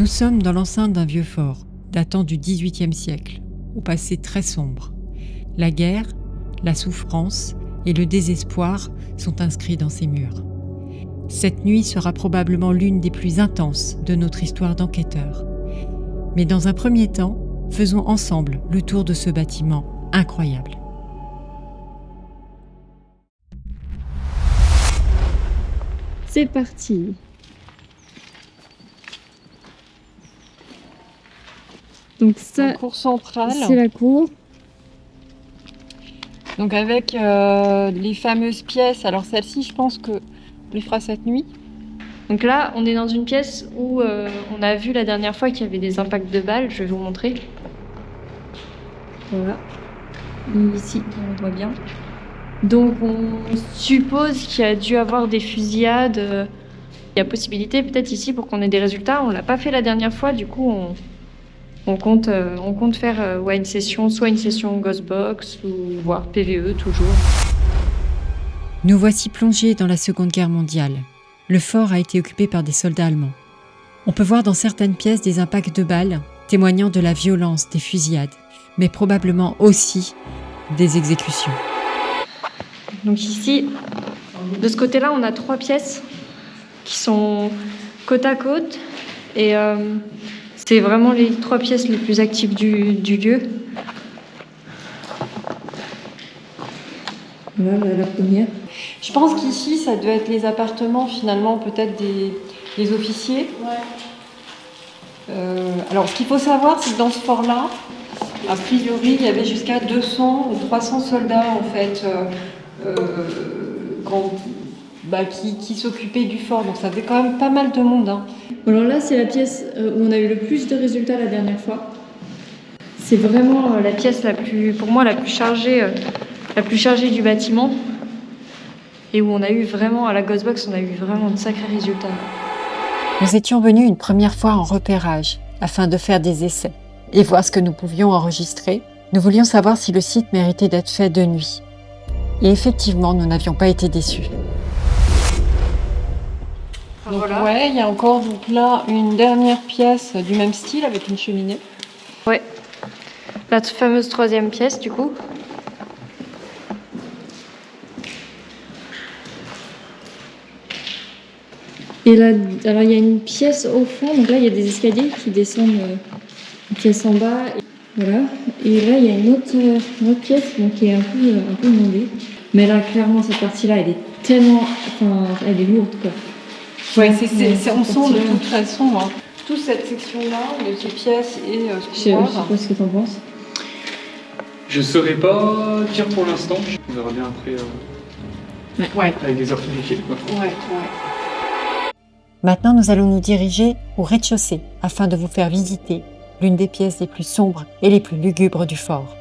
Nous sommes dans l'enceinte d'un vieux fort, datant du XVIIIe siècle, au passé très sombre. La guerre, la souffrance et le désespoir sont inscrits dans ces murs. Cette nuit sera probablement l'une des plus intenses de notre histoire d'enquêteurs. Mais dans un premier temps, faisons ensemble le tour de ce bâtiment incroyable. C'est parti. Donc ça, la cour centrale. c'est la cour. Donc avec les fameuses pièces. Alors celle-ci, je pense que on les fera cette nuit. Donc là, on est dans une pièce où on a vu la dernière fois qu'il y avait des impacts de balles. Je vais vous montrer. Voilà. Ici, on voit bien. Donc on suppose qu'il y a dû avoir des fusillades. Il y a possibilité peut-être ici pour qu'on ait des résultats. On l'a pas fait la dernière fois, du coup on compte faire une session, soit une session Ghostbox ou voire PVE toujours. Nous voici plongés dans la Seconde Guerre mondiale. Le fort a été occupé par des soldats allemands. On peut voir dans certaines pièces des impacts de balles témoignant de la violence des fusillades, mais probablement aussi des exécutions. Donc ici, de ce côté-là, on a 3 pièces qui sont côte à côte et c'est vraiment les 3 pièces les plus actives du lieu. Voilà la première. Je pense qu'ici, ça doit être les appartements finalement, peut-être des officiers. Ouais. Alors, ce qu'il faut savoir, c'est que dans ce fort-là, a priori, il y avait jusqu'à 200 ou 300 soldats en fait, qui s'occupaient du fort. Donc, ça faisait quand même pas mal de monde. Hein. Alors là, c'est la pièce où on a eu le plus de résultats la dernière fois. C'est vraiment la pièce pour moi, la plus chargée du bâtiment. Et où on a eu vraiment, à la Ghostbox, on a eu vraiment de sacrés résultats. Nous étions venus une première fois en repérage, afin de faire des essais et voir ce que nous pouvions enregistrer. Nous voulions savoir si le site méritait d'être fait de nuit. Et effectivement, nous n'avions pas été déçus. Donc voilà. Ouais, il y a encore donc là une dernière pièce du même style avec une cheminée. Ouais, la fameuse 3e pièce du coup. Et là, alors il y a une pièce au fond, donc là il y a des escaliers qui descendent une pièce en bas. Et voilà. Et là il y a une autre pièce donc, qui est un peu inondée. Mais là clairement cette partie-là elle est tellement, elle est lourde quoi. Ouais, on sent de toute façon hein, toute cette section-là, de ces pièces et ce couloir. Je sais pas ce que t'en penses. Je saurais pas dire pour l'instant. On verra bien après Ouais. avec des heures vérifiées. Ouais. Maintenant, nous allons nous diriger au rez-de-chaussée afin de vous faire visiter l'une des pièces les plus sombres et les plus lugubres du fort.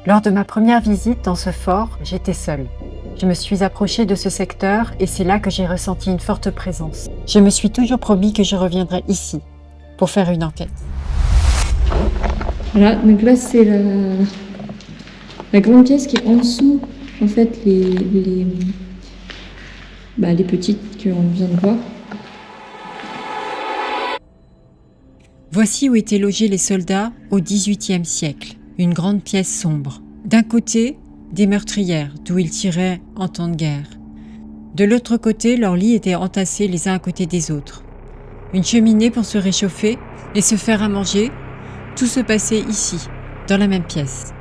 Lors de ma première visite dans ce fort, j'étais seule. Je me suis approchée de ce secteur et c'est là que j'ai ressenti une forte présence. Je me suis toujours promis que je reviendrais ici pour faire une enquête. Voilà, donc là c'est la grande pièce qui est en dessous, en fait, les petites qu'on vient de voir. Voici où étaient logés les soldats au XVIIIe siècle, une grande pièce sombre. D'un côté, des meurtrières d'où ils tiraient en temps de guerre. De l'autre côté, leurs lits étaient entassés les uns à côté des autres. Une cheminée pour se réchauffer et se faire à manger, tout se passait ici, dans la même pièce.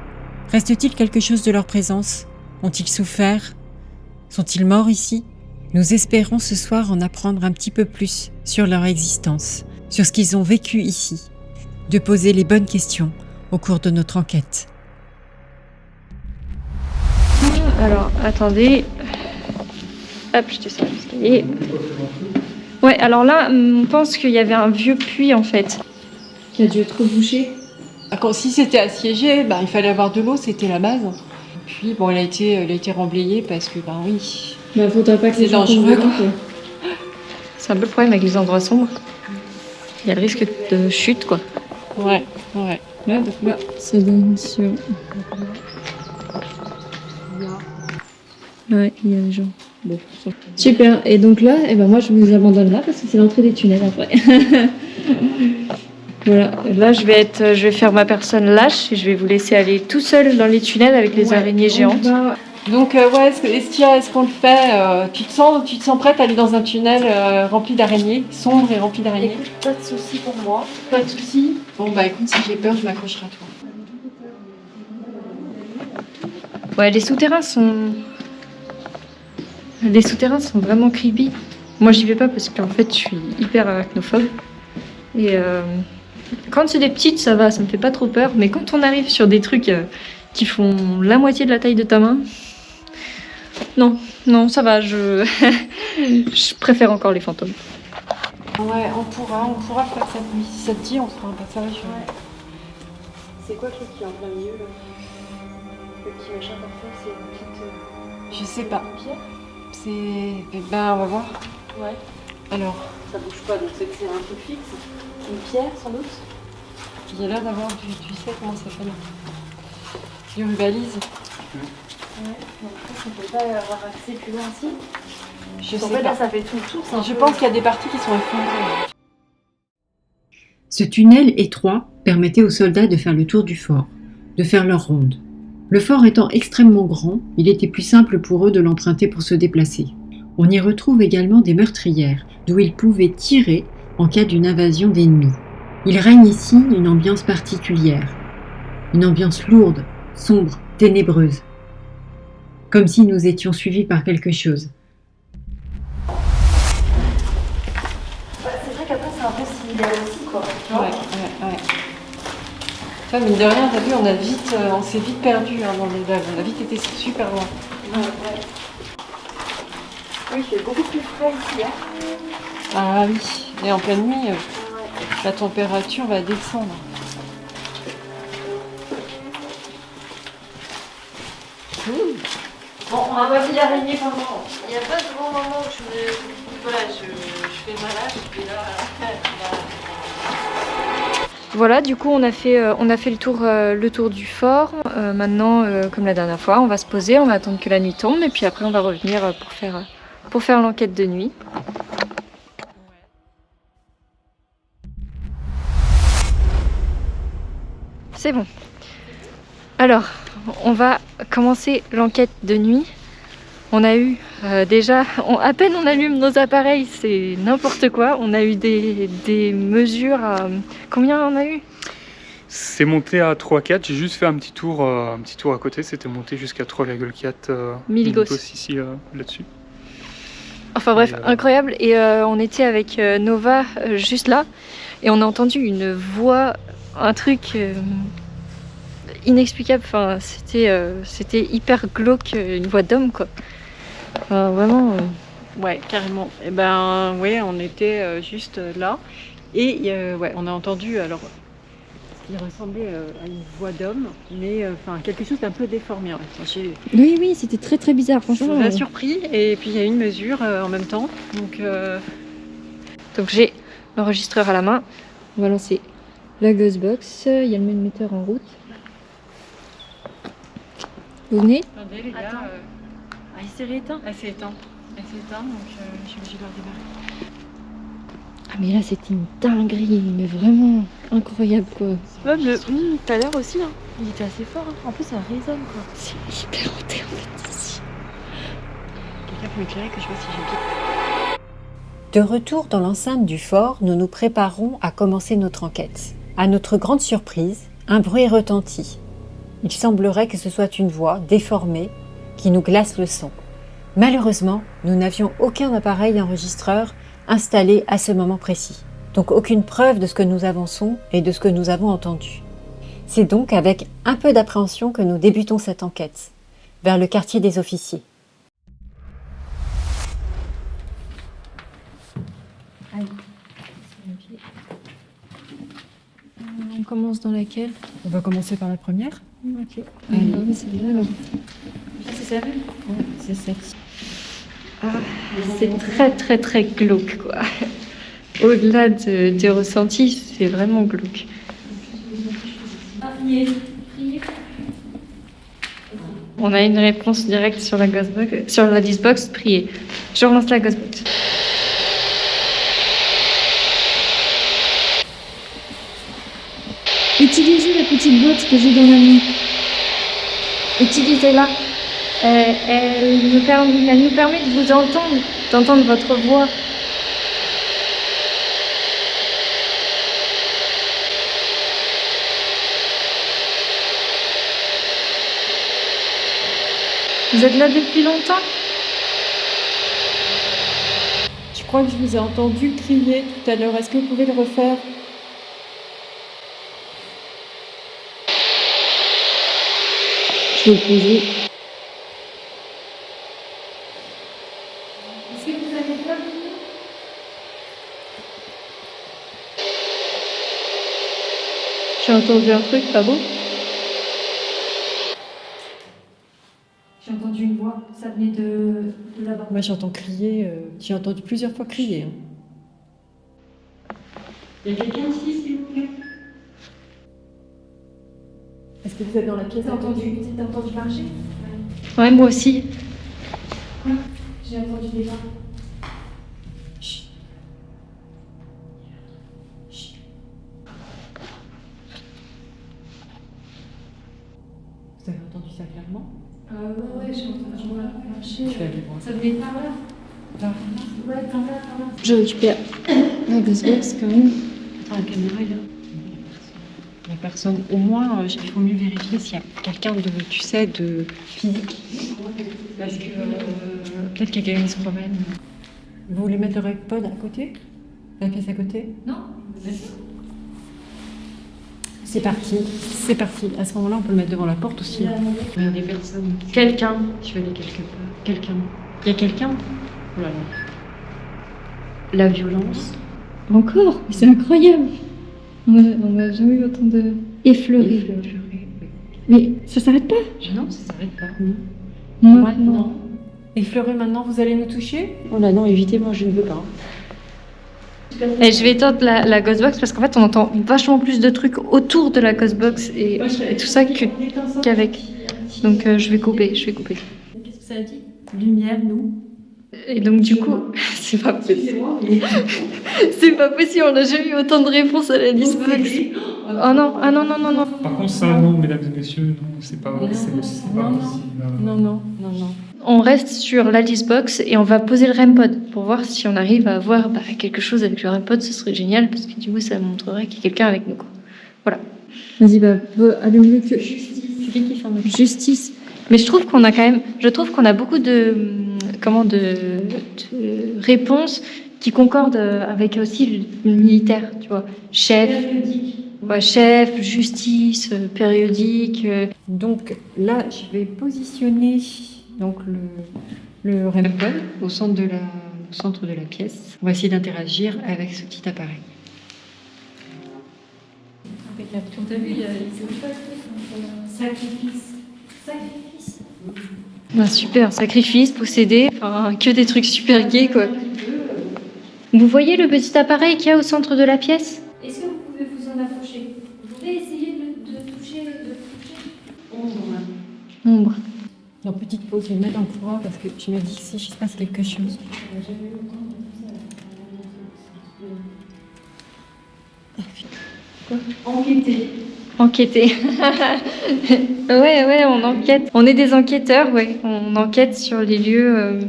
Reste-t-il quelque chose de leur présence? Ont-ils souffert? Sont-ils morts ici? Nous espérons ce soir en apprendre un petit peu plus sur leur existence, sur ce qu'ils ont vécu ici, de poser les bonnes questions au cours de notre enquête. Alors, attendez. Hop, je descends l'escalier. Ouais, alors là, on pense qu'il y avait un vieux puits en fait, qui a dû être rebouché. Si c'était assiégé, il fallait avoir de l'eau, c'était la base. Puis bon, il a été remblayé parce que oui. Faudrait pas que c'est dangereux. C'est un peu le problème avec les endroits sombres. Il y a le risque de chute quoi. Ouais. Là, donc là, ça donne sur. Ouais, il y a les gens. Bon, super. Et donc là, moi je vous abandonne là parce que c'est l'entrée des tunnels après. Voilà, là je vais faire ma personne lâche et je vais vous laisser aller tout seul dans les tunnels avec les araignées géantes. Donc ouais, est-ce qu'on le fait tu te sens prête à aller dans un tunnel rempli d'araignées, sombre et rempli d'araignées? Écoute, pas de soucis pour moi. Pas de soucis. Bon bah écoute, si j'ai peur, je m'accrocherai à toi. Ouais, les souterrains sont vraiment creepy. Moi j'y vais pas parce qu'en fait je suis hyper arachnophobe. Et quand c'est des petites, ça va, ça me fait pas trop peur. Mais quand on arrive sur des trucs qui font la moitié de la taille de ta main, non, ça va, je préfère encore les fantômes. Ouais, on pourra faire cette nuit. Si ça te dit, on fera un passage. Ouais. C'est quoi le truc qui est en plein milieu là? Le petit machin par terre, c'est une petite. Je sais pas. Pierre? Eh ben, on va voir. Ouais. Alors, Ça bouge pas, donc c'est que c'est un truc fixe. Une pierre sans doute? il y a l'air d'avoir tu sais comment ça s'appelle? Du rubalise. Ouais, donc je pense qu'on peut pas avoir accès plus loin ici. Je En sais fait, pas. là, ça fait tout le tour. Je pense qu'il y a des parties qui sont effondrées. Ce tunnel étroit permettait aux soldats de faire le tour du fort, de faire leur ronde. Le fort étant extrêmement grand, il était plus simple pour eux de l'emprunter pour se déplacer. On y retrouve également des meurtrières, d'où ils pouvaient tirer en cas d'une invasion d'ennemis. Il règne ici une ambiance particulière, une ambiance lourde, sombre, ténébreuse, comme si nous étions suivis par quelque chose. C'est vrai qu'après, c'est un peu similaire aussi, quoi. Tu vois Ouais. Toi, mine de rien, t'as vu, on s'est vite perdu dans les dalles. On a vite été super loin. Ouais. Oui, il fait beaucoup plus frais ici. Hein. Ah oui. Et en pleine nuit, la température va descendre. Bon, on va voir l'araignée pendant. Il n'y a pas de grand moment où je fais ma lâche. Et là, voilà, du coup, on a fait le tour du fort. Maintenant, comme la dernière fois, on va se poser, on va attendre que la nuit tombe et puis après, on va revenir pour faire l'enquête de nuit. C'est bon. Alors, on va commencer l'enquête de nuit. On a eu à peine on allume nos appareils, c'est n'importe quoi. On a eu des mesures. Combien on a eu? C'est monté à 3,4. J'ai juste fait un petit tour à côté. C'était monté jusqu'à 3,4 milligauss ici là-dessus. Enfin bref, incroyable. Et on était avec Nova juste là. Et on a entendu une voix, un truc inexplicable. Enfin, c'était hyper glauque, une voix d'homme, quoi. Enfin, vraiment. Ouais, carrément. Et ben, ouais, on était juste là. Et ouais, on a entendu alors ce qui ressemblait à une voix d'homme, mais enfin quelque chose d'un peu déformé. Enfin, Oui, c'était très très bizarre, ça franchement. m'a surpris. Et puis il y a une mesure en même temps. Donc j'ai l'enregistreur à la main. On va lancer la Ghostbox. Il y a le metteur en route. Vous venez? Attendez les gars. Il s'est rééteint. Elle s'est éteinte. Donc je suis obligée de la redémarrer. Ah mais là c'était une dinguerie, mais vraiment incroyable quoi. Même le tout à l'heure aussi, hein. Il était assez fort. Hein. En plus ça résonne quoi. C'est hyper hanté en fait ici. Quelqu'un peut m'éclairer que je vois si j'ai bien. De retour dans l'enceinte du fort, nous nous préparons à commencer notre enquête. À notre grande surprise, un bruit retentit. Il semblerait que ce soit une voix déformée qui nous glace le sang. Malheureusement, nous n'avions aucun appareil enregistreur installé à ce moment précis. Donc aucune preuve de ce que nous avançons et de ce que nous avons entendu. C'est donc avec un peu d'appréhension que nous débutons cette enquête, vers le quartier des officiers. On commence dans laquelle? On va commencer par la première. Ok. Allez. C'est là, alors. C'est ça même? Ouais, c'est celle-ci. C'est très très très glauque quoi. Au-delà des ressentis, c'est vraiment glauque. On a une réponse directe sur la Ghostbox, sur la Disbox, priez. Je relance la Ghostbox. Utilisez la petite boîte que j'ai dans la main. Utilisez-la. Elle nous permet de vous entendre, d'entendre votre voix. Vous êtes là depuis longtemps? Je crois que je vous ai entendu crier tout à l'heure. Est-ce que vous pouvez le refaire? Je vais poser. Est-ce que vous avez peur? J'ai entendu un truc, pas beau? J'ai entendu une voix, ça venait de là-bas. Moi j'entends crier, j'ai entendu plusieurs fois crier. Il y a quelqu'un ici, s'il vous plaît? Est-ce que vous êtes dans la pièce? Vous avez entendu marcher? Ouais, moi aussi. J'ai entendu des pas. Chut. Chut. Vous avez entendu ça clairement? Ouais, j'ai entendu marcher. Je vais aller voir. Ça venait par là. Là. Ouais, par là, par là. Je récupère la Ghostbox quand même. Attends, la caméra est là. Il n'y a personne. Au moins, il faut mieux vérifier s'il y a quelqu'un de, tu sais, de physique. Parce que peut-être qu'il y a quelqu'un qui se promène. Vous voulez mettre le iPod à côté? La pièce à côté? Non, C'est parti. C'est parti. À ce moment-là, on peut le mettre devant la porte aussi. Il y a des personnes. Quelqu'un. Je vais aller quelque part. Quelqu'un. Il y a quelqu'un? Oh là là. La violence. Encore? Mais c'est incroyable. On n'a jamais eu autant de effleurés. Mais ça s'arrête pas. Non, ça s'arrête pas. Maintenant. Effleuré maintenant, vous allez nous toucher? Oh là non, évitez, moi je ne veux pas. Et je vais éteindre la Ghostbox parce qu'en fait, on entend vachement plus de trucs autour de la Ghostbox et tout ça qu'avec. Donc je vais couper. Qu'est-ce que ça a dit? Lumière, nous. Et donc du coup, c'est pas possible. C'est pas possible, on n'a jamais eu autant de réponses à la Ghostbox. Oh non, ah non, non, non, non. Par contre, ça, non, mesdames et messieurs, non, c'est pas vrai. C'est pas possible. Non, non, non, non. On reste sur la Ghostbox et on va poser le REM-pod pour voir si on arrive à avoir quelque chose avec le REM-pod. Ce serait génial parce que du coup, ça montrerait qu'il y a quelqu'un avec nous, quoi. Voilà. Vas-y, allume-le que. Justice. Mais je trouve qu'on a quand même, beaucoup de réponses qui concordent avec aussi le militaire, tu vois. Chef, justice, périodique. Donc là, je vais positionner donc le REM-pod Au centre de la pièce. On va essayer d'interagir avec ce petit appareil. T'as vu, c'est pas le truc. Sacrifice. Ah, super, sacrifice, posséder, enfin que des trucs super gays, quoi. Vous voyez le petit appareil qu'il y a au centre de la pièce? Est-ce que vous pouvez vous en approcher? Vous pouvez essayer de toucher. Ombre. Donc petite pause, je vais me mettre en courant parce que je me dis si je se passe quelque chose. Enquêter. ouais, on enquête. On est des enquêteurs, ouais. On enquête sur les lieux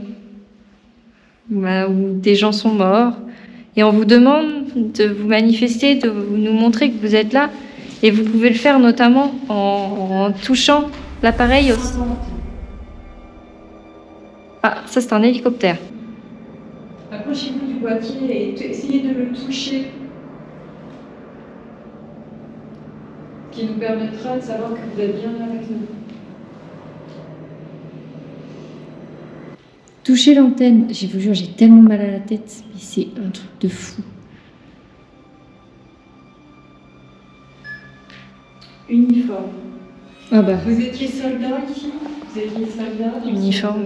où des gens sont morts. Et on vous demande de vous manifester, de nous montrer que vous êtes là. Et vous pouvez le faire notamment en touchant l'appareil au centre. Ah, ça c'est un hélicoptère. Approchez-vous du boîtier et essayez de le toucher. Ce qui nous permettra de savoir que vous êtes bien avec nous. Toucher l'antenne. Je vous jure, j'ai tellement mal à la tête. Mais c'est un truc de fou. Uniforme. Ah bah. Vous étiez soldat ici? Vous étiez soldat dans Uniforme.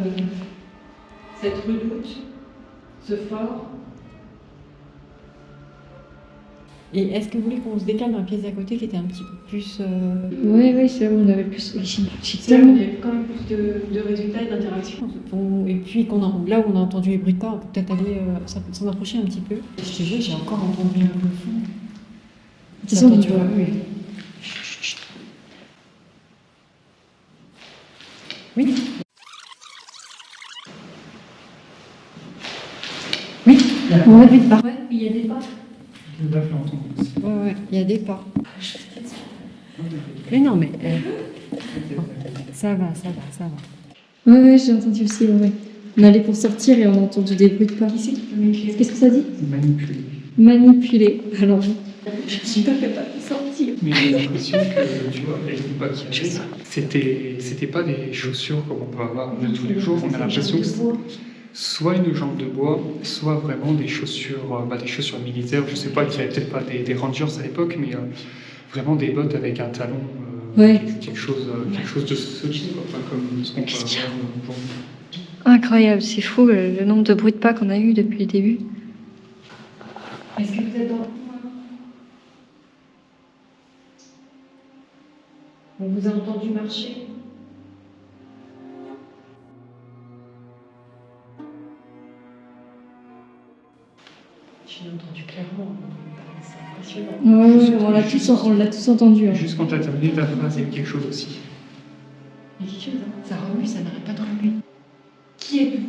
cette redoute, ce fort. Et est-ce que vous voulez qu'on se décale dans la pièce d'à côté qui était un petit peu plus... Oui, c'est vrai, on avait plus. J'ai Il y avait quand même plus de résultats et d'interactions. Et puis là où on a entendu les bruits de pas, on peut peut-être aller s'en approcher un petit peu. Je te jure, j'ai encore entendu un peu le fond. De toute façon, J'ai entendu un bruit. Oui. Oui, il y a Ouais. des pas. Ouais, il y a des pas. Ouais, il y a des pas. Mais non, mais ça va, ça va, ça va. Ouais, j'ai entendu aussi, ouais. On allait pour sortir et on a entendu des bruits de pas. Qu'est-ce que ça dit? Manipulé. Manipuler. Alors, je suis pas capable de sortir. Mais j'ai l'impression que, tu vois, avec les pas qu'il y avait, c'était pas des chaussures comme on peut avoir de tous les jours. On a l'impression que c'est soit une jambe de bois, soit vraiment des chaussures militaires. Je sais pas, il n'y avait peut-être pas des Rangers à l'époque, mais vraiment des bottes avec un talon, Ouais. quelque chose de solide, quoi, pas comme ce qu'on peut avoir aujourd'hui. Incroyable, c'est fou le nombre de bruits de pas qu'on a eu depuis le début. Est-ce que vous êtes dans le coin? On vous a entendu marcher. J'ai entendu clairement. C'est impressionnant. Ouais, on l'a tous entendu. Hein. Juste quand tu as terminé ta phrase, il y a quelque chose aussi. Il y a quelque chose, hein. Ça remue, ça n'arrête pas de remuer. Qui êtes-vous?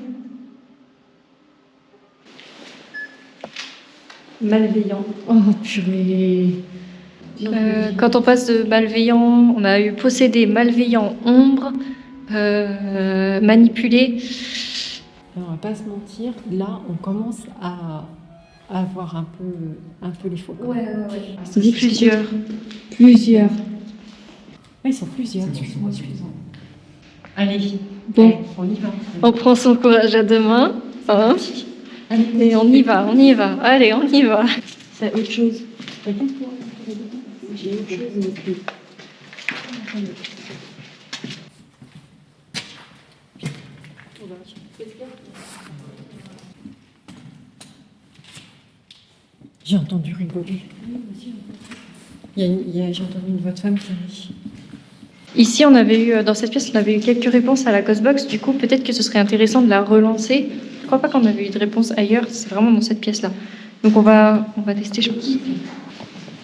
Malveillant. Oh purée. Quand on passe de malveillant, on a eu possédé, malveillant, ombre, manipulé. Alors, on va pas se mentir, là, on commence à avoir un peu les faux. Ouais. On dit plusieurs. Plusieurs. Ils sont plusieurs. Excuse-moi. Allez, Bon, on y va. on prend son courage à deux mains. Hein, et on y va. Allez, on y va. C'est autre chose. J'ai autre chose. J'ai entendu rigoler. J'ai entendu une voix de femme qui rit. Ici, on avait eu, dans cette pièce, on avait eu quelques réponses à la Ghostbox. Du coup, peut-être que ce serait intéressant de la relancer. Je crois pas qu'on avait eu de réponse ailleurs. C'est vraiment dans cette pièce-là. Donc, on va tester, je pense.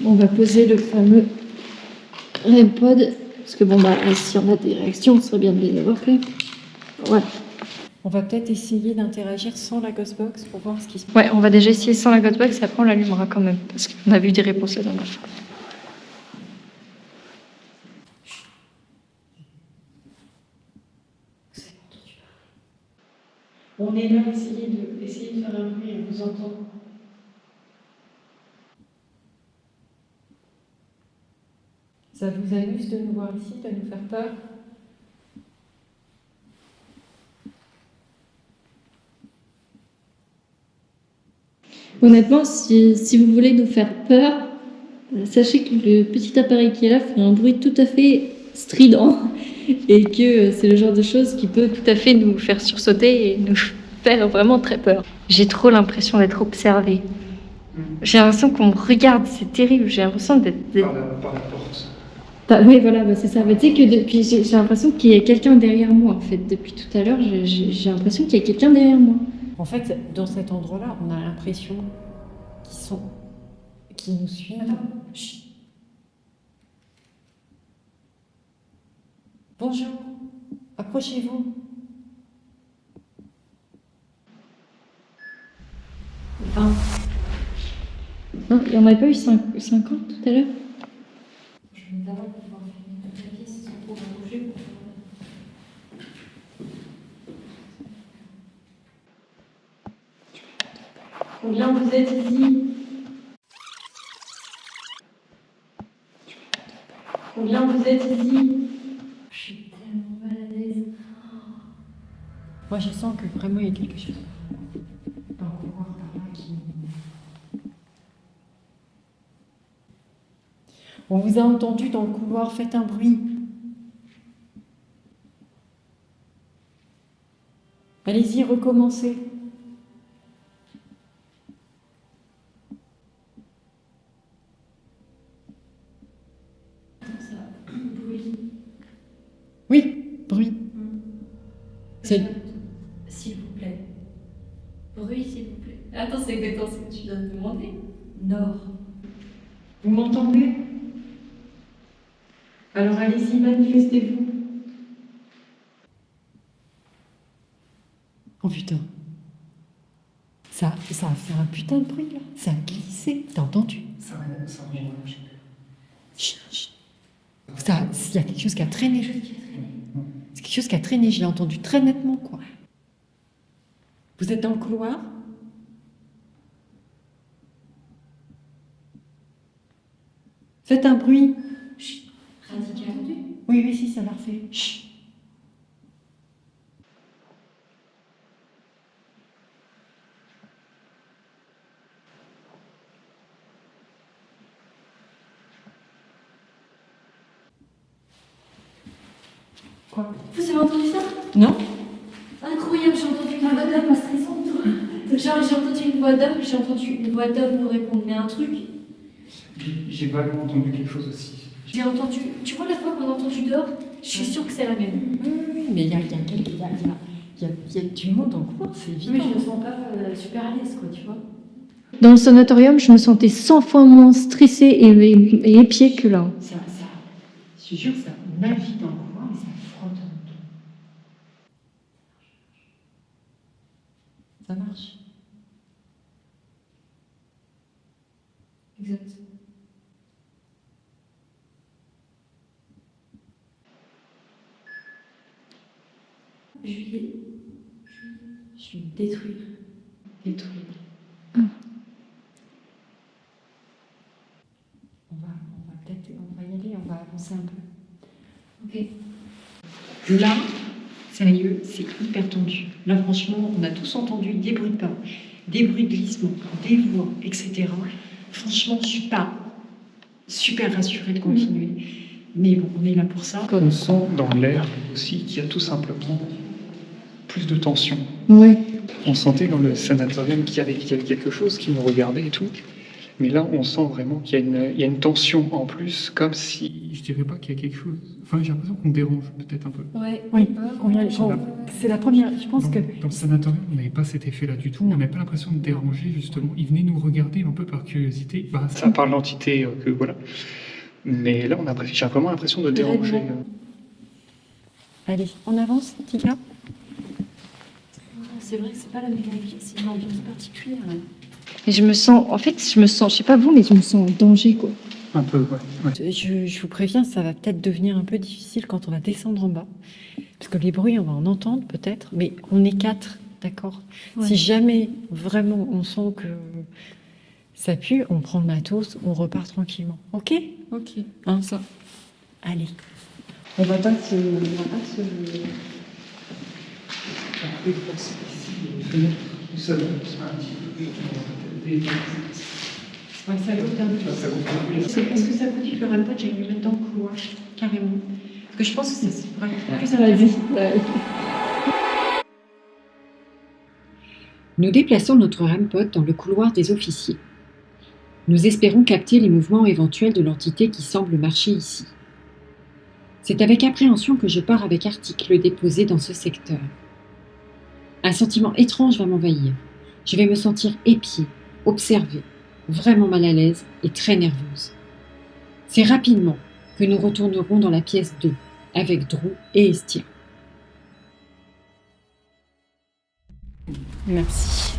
On va poser le fameux REM-pod. Parce que si on a des réactions, ce serait bien de les avoir fait. Ouais. On va peut-être essayer d'interagir sans la Ghostbox pour voir ce qui se passe. Ouais, on va déjà essayer sans la Ghostbox. Après, on l'allumera quand même. Parce qu'on a vu des réponses la dernière fois. On est là, essayez de faire un bruit, on vous entend. Ça vous amuse de nous voir ici, de nous faire peur? Honnêtement, si vous voulez nous faire peur, sachez que le petit appareil qui est là fait un bruit tout à fait strident et que c'est le genre de chose qui peut tout à fait nous faire sursauter et nous faire vraiment très peur. J'ai trop l'impression d'être observée. J'ai l'impression qu'on me regarde, c'est terrible. J'ai l'impression d'être... Par la porte. Oui, voilà, c'est ça. Mais tu sais que depuis, j'ai l'impression qu'il y a quelqu'un derrière moi, en fait. Depuis tout à l'heure, j'ai l'impression qu'il y a quelqu'un derrière moi. En fait, dans cet endroit-là, on a l'impression qu'ils nous suivent. Chut. Bonjour, approchez-vous. Non, il n'y en avait pas eu 50 tout à l'heure? Je vais d'abord pouvoir filmer toute la pièce sans trop bouger. Combien vous êtes ici? Combien vous êtes ici? Je suis tellement mal à l'aise. Moi, je sens que vraiment il y a quelque chose dans le couloir par là qui... On vous a entendu dans le couloir, faites un bruit. Allez-y, recommencez. Oui, bruit. C'est... S'il vous plaît. Bruit, s'il vous plaît. Attends, c'est exactement ce que tu viens de demander. Nord. Vous m'entendez? Alors allez-y, manifestez-vous. Oh putain. Ça a fait un putain de bruit là. Ça a glissé. T'as entendu? Chut, chut. Il y a quelque chose qui a traîné. C'est quelque chose qui a traîné. Je l'ai entendu très nettement, quoi. Vous êtes dans le couloir? Faites un bruit. Chut. Radical. Oui, oui, si, ça l'a refait. Chut. Quoi? Vous avez entendu ça? Non? Incroyable, j'ai entendu une voix d'homme, pas stressante. Genre, j'ai entendu une voix d'homme, j'ai entendu une voix d'homme nous répondre, mais un truc. J'ai vaguement entendu quelque chose aussi. J'ai entendu. Tu vois la fois qu'on a entendu dehors? Je suis sûre que c'est la même. Oui, mais il y a du monde dans le couloir, c'est évident. Mais je me sens pas super à l'aise, quoi, tu vois. Dans le sanatorium, je me sentais 100 fois moins stressée et épiée que là. Je te jure, ça navigue dans le couloir, mais ça frotte. Ça marche. Exact. Je suis détruite. Détruit. On va y aller, on va avancer un peu. Ok. Là, sérieux, c'est hyper tendu. Là, franchement, on a tous entendu des bruits de pas, des bruits de glissement, des voix, etc. Franchement, je suis pas super rassurée de continuer. Mais bon, on est là pour ça. On sent dans l'air aussi qu'il y a tout simplement plus de tension. Ouais. On sentait dans le sanatorium qu'il y avait quelque chose qui nous regardait et tout. Mais là, on sent vraiment qu'il y a une tension en plus, comme si... Je dirais pas qu'il y a quelque chose... Enfin, j'ai l'impression qu'on dérange peut-être un peu. Ouais. Oui, c'est la première. Je pense que. Dans le sanatorium, on n'avait pas cet effet-là du tout. On n'avait pas l'impression de déranger, justement. Ils venaient nous regarder un peu par curiosité. Bah, ça par l'entité que voilà. Mais là, j'ai vraiment l'impression de déranger. Allez, on avance, Tika. C'est vrai que c'est pas la même ambiance, c'est une ambiance particulière. Et je me sens, je sais pas vous, mais je me sens en danger, quoi. Un peu, ouais. Je vous préviens, ça va peut-être devenir un peu difficile quand on va descendre en bas. Parce que les bruits, on va en entendre peut-être, mais on est 4, d'accord? Ouais. Si jamais vraiment on sent que ça pue, on prend le matos, on repart tranquillement. Ok? Ok. Hein, ça. Allez. On va pas se. Ouais, ça goûte un peu. Est-ce que ça vous dit que le REM pod, j'ai dû mettre dans le couloir, carrément? Parce que je pense que c'est vraiment plus intéressant. Nous déplaçons notre REM pod dans le couloir des officiers. Nous espérons capter les mouvements éventuels de l'entité qui semble marcher ici. C'est avec appréhension que je pars avec Arctic le déposer dans ce secteur. Un sentiment étrange va m'envahir. Je vais me sentir épiée, observée, vraiment mal à l'aise et très nerveuse. C'est rapidement que nous retournerons dans la pièce 2 avec Drew et Estia. Merci.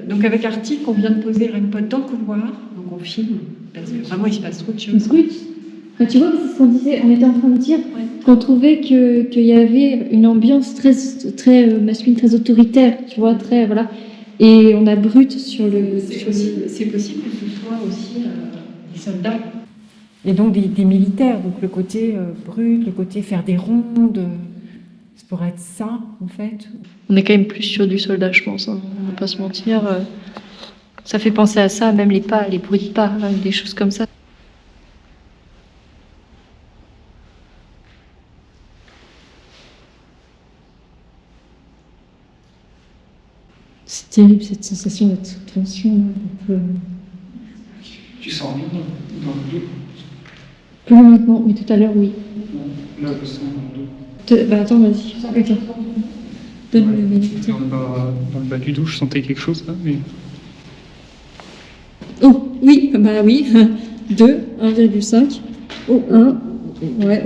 Donc avec Arctic, on vient de poser le REM-pod dans le couloir, donc on filme, parce que vraiment il se passe trop de choses. Enfin, tu vois, c'est ce qu'on disait, on était en train de dire qu'on trouvait qu'il y avait une ambiance très masculine, très autoritaire, tu vois, très, voilà. Et on a Brut sur le... C'est possible que ce soit aussi des soldats. Et donc des militaires, donc le côté brut, le côté faire des rondes, ça pourrait être ça, en fait. On est quand même plus sur du soldat, je pense, hein. On va pas se mentir. Ça fait penser à ça, même les pas, les bruits de pas, hein, des choses comme ça. C'est terrible cette sensation d'être sous tension. Tu sens rien dans le dos? Plus maintenant, mais tout à l'heure, oui. Là, je sens dans le dos. Bah attends, vas-y. Attends. Donne-le le minute. Dans le bas du dos, je sentais quelque chose là, mais... Oh, oui, bah oui. 2, 1,5. Oh, hein. Ouais.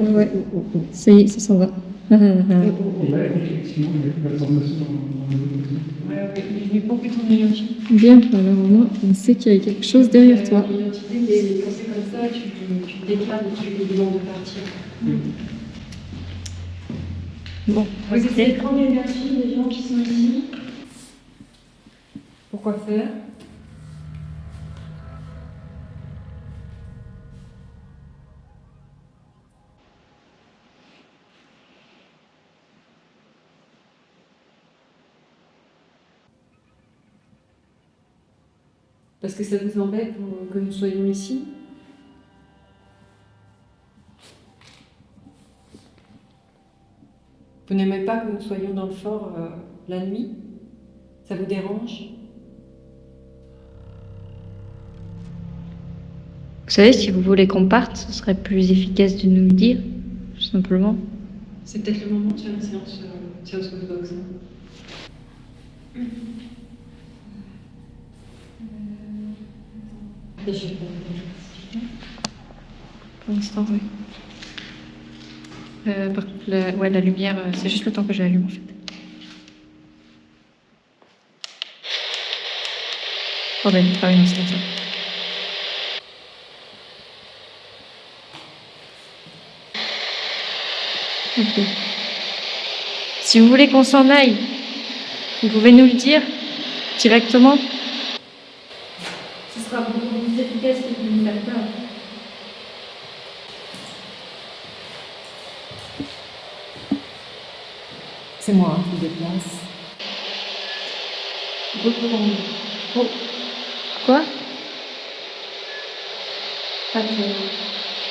Ça y est, ça s'en va. Et là, effectivement, il y a la sensation Il est beaucoup ton énergie. Bien, alors au moins, on sait qu'il y a quelque chose derrière toi. L'identité, c'est quand c'est comme ça, tu te déclales et tu lui demandes de partir. Bon, Vous essayez de prendre l'énergie des gens qui sont ici. Pourquoi faire? Parce que ça vous embête que nous soyons ici? Vous n'aimez pas que nous soyons dans le fort la nuit? Ça vous dérange? Vous savez, si vous voulez qu'on parte, ce serait plus efficace de nous le dire, tout simplement. C'est peut-être le moment de faire une séance de boxe. Pour l'instant, oui. Par contre, la lumière, c'est juste le temps que j'allume en fait. Bordel, ah oui, non, c'est comme ça. Ok. Si vous voulez qu'on s'en aille, vous pouvez nous le dire directement. Ce sera beaucoup plus efficace que de nous faire peur. C'est moi qui me déplace. Oh. Quoi?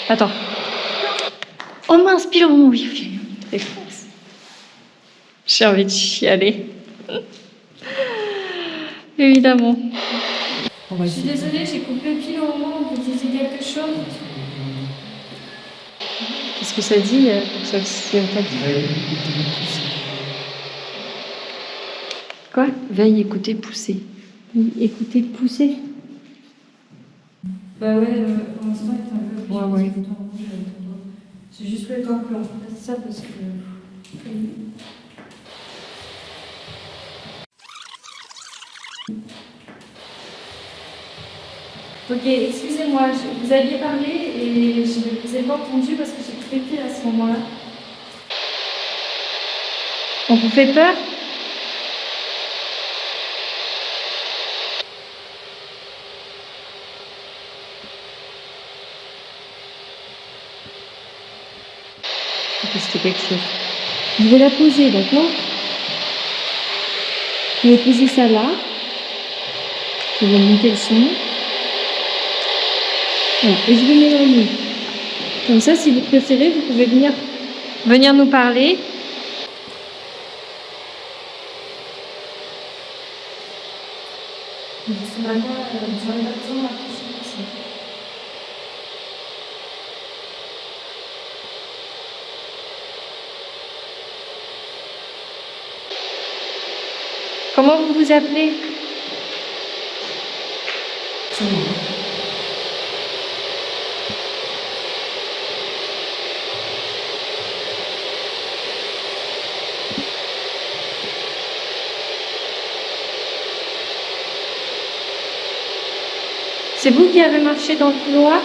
Attends. Oh mince, pile au moment où il y a une réponse. J'ai envie de chialer. Évidemment. On va Je suis essayer. désolée, j'ai coupé pile au moment où vous disiez quelque chose. Qu'est-ce que ça dit pour que ça se Quoi? Veille, écouter, pousser. Oui, écoutez, poussez. Bah ouais, pour l'instant, il est un peu. Ouais. C'est juste le temps que l'on fasse ça parce que. Ok, excusez-moi, vous aviez parlé et je ne vous ai pas entendu parce que j'ai coupé pile à ce moment-là. On vous fait peur? C'était quelque chose. Je vais la poser, d'accord? Je vais poser ça là. Je vais monter le son. Voilà, et je vais m'éloigner. Comme ça, si vous préférez, vous pouvez venir. Venir nous parler. Ce matin, j'aurais pas besoin d'approcher comme ça. Comment vous vous appelez? C'est vous qui avez marché dans le couloir?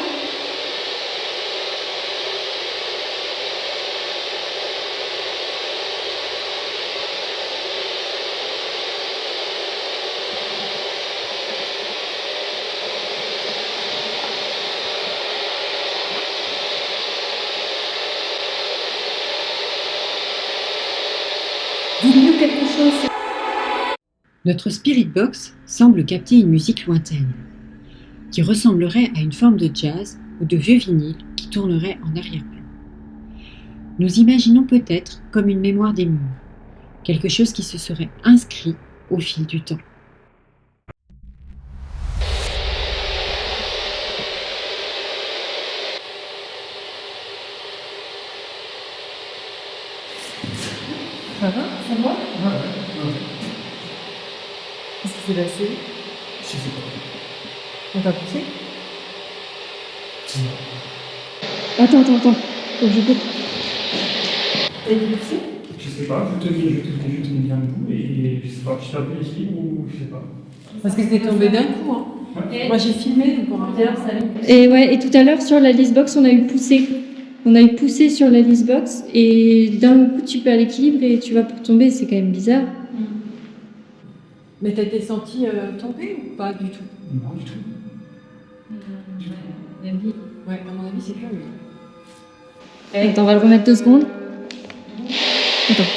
Dites-nous quelque chose. Notre spirit box semble capter une musique lointaine, qui ressemblerait à une forme de jazz ou de vieux vinyle qui tournerait en arrière-plan. Nous imaginons peut-être comme une mémoire des murs, quelque chose qui se serait inscrit au fil du temps. Ça va? Ça va? Qu'est-ce qui s'est passé? Je sais pas. On t'a poussé? Attends. Faut que je coupe. Je sais pas, je tenais bien debout et je sais pas, je suis un peu l'équilibre ou je sais pas. Parce que c'était tombé d'un coup. Hein. Ouais. Moi j'ai filmé, donc on va dire ça. Et tout à l'heure sur la listbox, on a eu poussé. On a eu poussé sur la listbox et d'un coup tu perds l'équilibre et tu vas pour tomber, c'est quand même bizarre. Mais t'as été senti tomber ou pas du tout? Non, du tout. Ouais, à mon avis, c'est curieux. Attends, on va le remettre 2 secondes. Attends.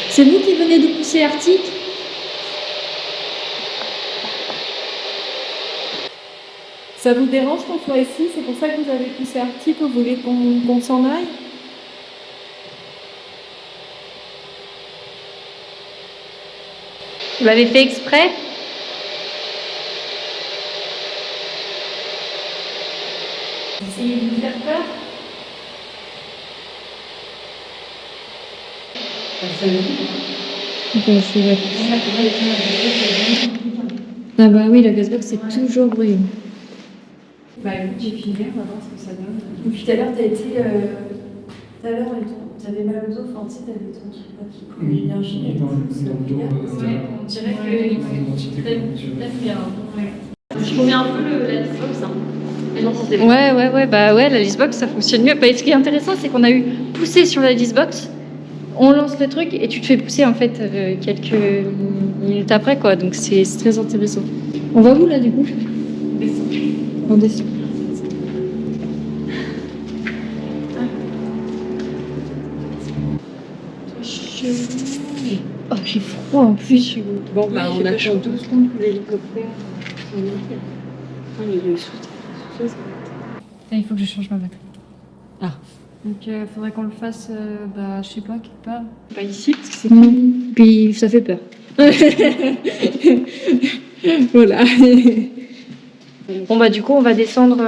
C'est vous qui venez de pousser Arctic? Ça vous dérange qu'on soit ici? C'est pour ça que vous avez poussé Arctic? Vous voulez qu'on s'en aille? Vous l'avez fait exprès? Essayez de nous faire peur? Attends, je vais... Ah bah oui, la gazbox c'est toujours bruyant. Bah écoute, j'ai filmé, on va voir ce que ça donne. Et puis tout à l'heure, t'as été. Tout à l'heure, t'avais mal aux os, enfin, tu sais, t'avais ton truc là qui coule Oui, l'énergie. et dans le dos. Ouais, on dirait que. T'as fait un. Ouais. Je remets un peu la listbox. Ouais, bah ouais, la listbox ça fonctionne mieux. Bah, ce qui est intéressant, c'est qu'on a eu poussé sur la listbox, on lance le truc et tu te fais pousser en fait quelques minutes après quoi. Donc c'est très intéressant. On va où là du coup? On descend. Oh, j'ai froid en plus. Bon, bah on attend 12 secondes que l'hélicoptère. Il faut que je change ma batterie. Donc, faudrait qu'on le fasse, bah, je sais pas, quelque part. Pas ici parce que c'est Puis ça fait peur. Voilà. Bon bah du coup on va descendre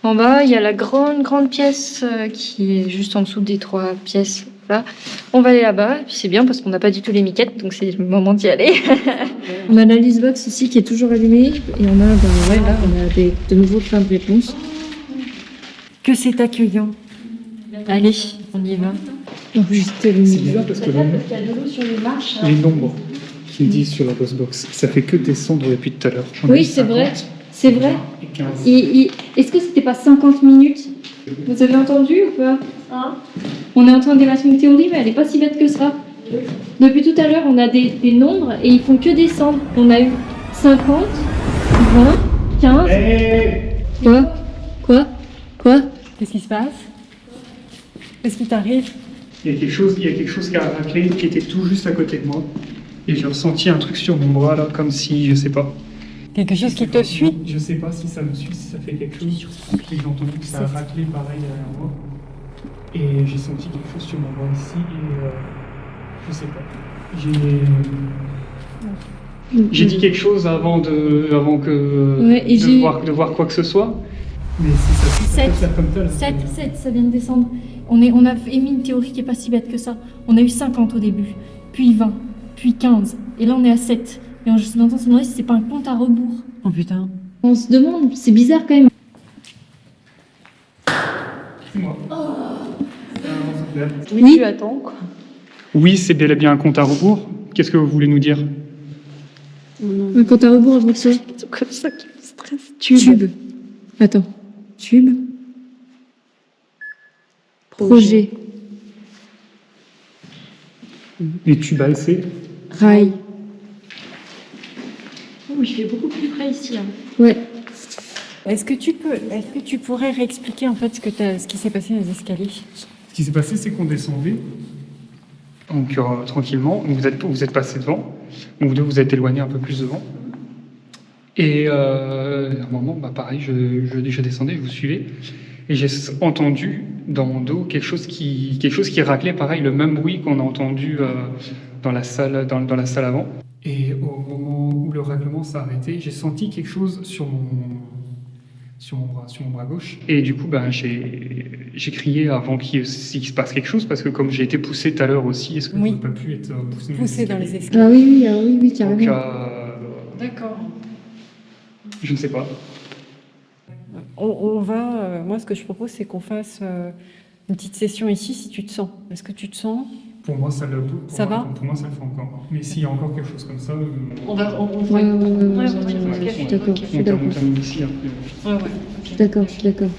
en bas. Il y a la grande pièce qui est juste en dessous des 3 pièces. Là. On va aller là-bas. Puis c'est bien parce qu'on n'a pas du tout les miquettes, donc c'est le moment d'y aller. On a la listbox ici qui est toujours allumée et on a, là, on a de nouveau plein de réponses. Que c'est accueillant. Allez, on y va. Enregistré C'est bizarre parce que Il y a de l'eau sur les marches. les nombres qui me disent sur la box, ça fait que descendre depuis tout à l'heure. J'en ai Oui, eu c'est 50, vrai. C'est vrai. 20 et 15. Est-ce que c'était pas 50 minutes? Vous avez entendu ou pas? On est en train d'émettre une théorie, mais elle n'est pas si bête que ça. Depuis tout à l'heure, on a des nombres et ils font que descendre. On a eu 50, 20, 15. Quoi? Qu'est-ce qui se passe? Qu'est-ce qui t'arrive? Il y a quelque chose qui a raclé, qui était tout juste à côté de moi. Et j'ai ressenti un truc sur mon bras là, comme si, je sais pas. Quelque chose qui te suit? Je sais pas si ça me suit, si ça fait quelque chose. Et j'ai entendu que ça a raclé pareil derrière moi. Et j'ai senti quelque chose sur mon bras ici et je sais pas. J'ai dit quelque chose avant Ouais, et de voir quoi que ce soit. Mais si ça peut faire comme ça. Là, 7, ça vient de descendre. On a émis une théorie qui est pas si bête que ça. On a eu 50 au début, puis 20, puis 15. Et là, on est à 7. Et on se demande si c'est pas un compte à rebours. Oh putain. On se demande, c'est bizarre quand même. c'est moi. Oui, tu attends quoi. Oui, c'est bel et bien un compte à rebours. Qu'est-ce que vous voulez nous dire? Un compte à rebours avant que ça. C'est comme ça qui me stresse. Tube. Attends. Tube. Projet. Les tubes ALC. Rail. Oh, il fait beaucoup plus frais ici. Hein. Ouais. Est-ce que tu pourrais réexpliquer en fait ce qui s'est passé dans les escaliers? Ce qui s'est passé, c'est qu'on descendait. Donc tranquillement, vous êtes passé devant, donc vous êtes éloigné un peu plus devant. Et à un moment, bah, pareil, je descendais, je vous suivais, et j'ai entendu dans mon dos quelque chose qui raclait, pareil, le même bruit qu'on a entendu dans la salle avant. Et au moment où le raclement s'est arrêté, j'ai senti quelque chose sur mon bras gauche. Et du coup, ben, j'ai crié avant qu'il se passe quelque chose, parce que comme j'ai été poussé tout à l'heure aussi, est-ce que Oui. je n'ai pas pu être Poussé dans les escaliers. Oui, carrément. Donc, D'accord. je ne sais pas. On va, moi ce que je propose c'est qu'on fasse une petite session ici si tu te sens. Est-ce que tu te sens? Pour moi, ça le Ça va? Pour moi, ça le fait encore. Mais s'il y a encore quelque chose comme ça, On va. Ouais, je suis d'accord, je suis d'accord. on termine ici après. Je suis d'accord, je suis d'accord.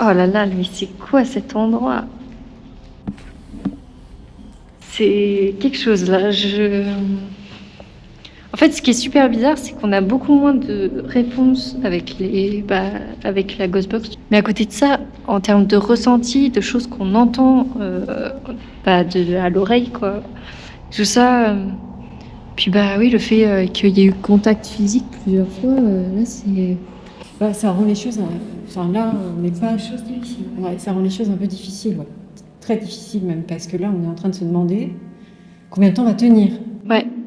Oh là là, mais c'est quoi cet endroit? C'est quelque chose là. En fait, ce qui est super bizarre, c'est qu'on a beaucoup moins de réponses avec avec la Ghostbox. Mais à côté de ça, en termes de ressenti, de choses qu'on entend à l'oreille, quoi. Tout ça. Puis oui, le fait qu'il y ait eu contact physique plusieurs fois, là, c'est. Ça rend les choses. Enfin là, on n'est pas. Ouais, ça rend les choses un peu difficiles, ouais. Très difficiles même, parce que là, on est en train de se demander combien de temps va tenir.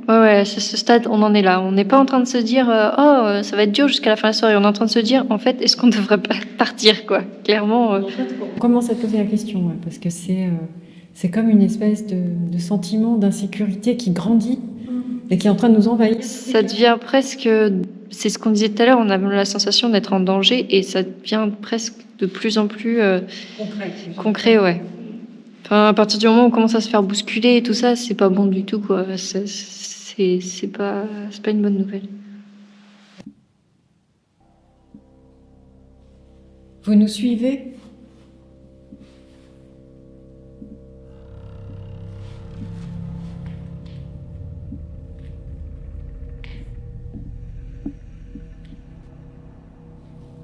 Ouais, à ce stade, on en est là. On n'est pas en train de se dire ça va être dur jusqu'à la fin de la soirée. On est en train de se dire, en fait, est-ce qu'on devrait pas partir, quoi. Clairement. On commence à te poser la question, ouais, parce que c'est comme une espèce de sentiment d'insécurité qui grandit et qui est en train de nous envahir. Ça devient presque, c'est ce qu'on disait tout à l'heure, on a la sensation d'être en danger et ça devient presque de plus en plus concret, ouais. Enfin, à partir du moment où on commence à se faire bousculer et tout ça, c'est pas bon du tout, quoi. C'est pas une bonne nouvelle. Vous nous suivez ?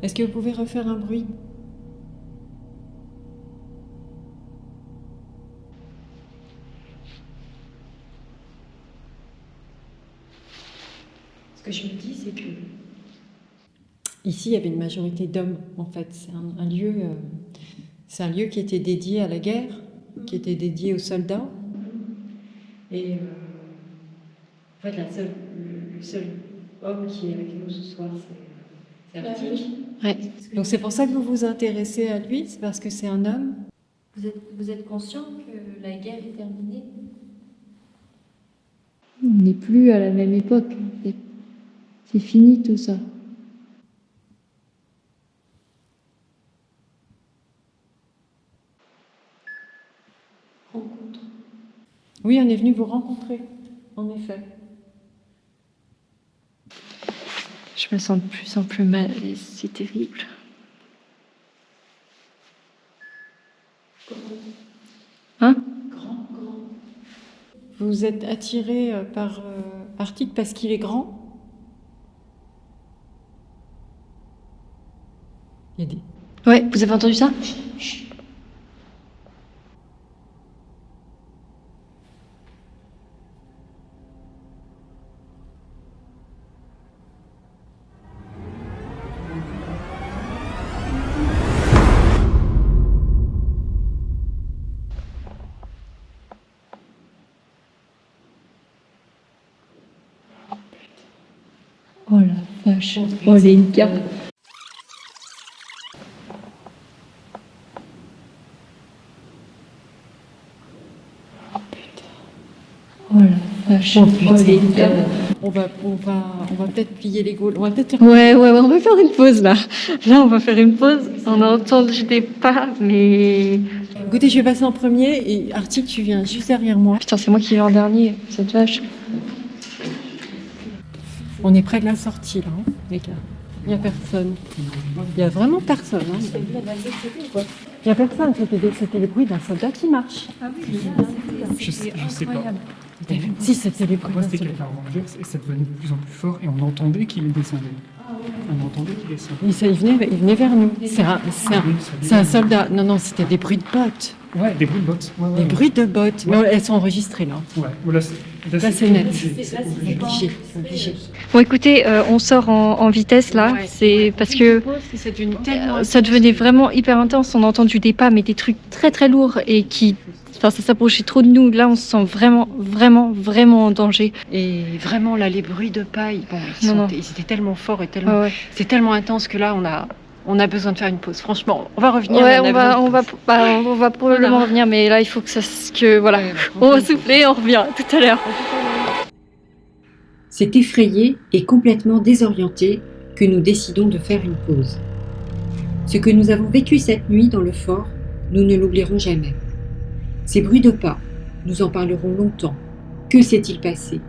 Est-ce que vous pouvez refaire un bruit ? Ce que je me dis, c'est que ici, il y avait une majorité d'hommes, en fait. C'est un lieu qui était dédié à la guerre, qui était dédié aux soldats. Et en fait, le seul homme qui est avec nous ce soir, c'est Arctique. Ouais. Donc c'est pour ça que vous vous intéressez à lui, c'est parce que c'est un homme. Vous êtes conscient que la guerre est terminée? On n'est plus à la même époque, en fait. C'est fini tout ça. Rencontre. Oui, on est venu vous rencontrer, en effet. Je me sens de plus en plus mal et c'est terrible. Hein? Grand. Vous êtes attiré par Arctique parce qu'il est grand? Il y a des... Ouais, vous avez entendu ça? Oh la vache. Oh les gars. Oh la vache. Oh les gars. On va peut-être plier les gaules. On va peut-être faire... Ouais, on va faire une pause là. Là, on va faire une pause. On a entendu des pas, mais. Écoutez, je vais passer en premier et Arctique, tu viens juste derrière moi. Putain, c'est moi qui vais en dernier, cette vache. On est près de la sortie là, hein, les gars. Il n'y a personne. Il n'y a vraiment personne. Hein. Il n'y a personne. C'était le bruit d'un soldat qui marche. Je sais pas. Si, c'était les bruits Moi, d'un c'était soldat. quelqu'un Rangers et ça devenait de plus en plus fort et on entendait qu'il descendait. On entendait qu'il descendait. Il venait vers nous. C'est un soldat. Non, c'était des bruits de bottes. Ouais, des bruits de bottes. Ouais, Des bruits de bottes. Ouais. Mais elles sont enregistrées là. Ouais, voilà, Là, c'est net. C'est Obligé. Bon, écoutez, on sort en vitesse là. Ouais. C'est parce que C'est une tellement... ça devenait vraiment hyper intense. On a entendu des pas, mais des trucs très très lourds et qui. Enfin, ça s'approchait trop de nous. Là, on se sent vraiment en danger. Et vraiment, là, les bruits de paille, bon, ils étaient tellement forts et tellement... Ouais. C'est tellement intense que là, on a besoin de faire une pause. Franchement, on va revenir. Ouais, mais on va probablement revenir, mais là, il faut voilà. Ouais, On va souffler, on revient tout à l'heure. C'est effrayés et complètement désorientés que nous décidons de faire une pause. Ce que nous avons vécu cette nuit dans le fort, nous ne l'oublierons jamais. Ces bruits de pas, nous en parlerons longtemps. Que s'est-il passé?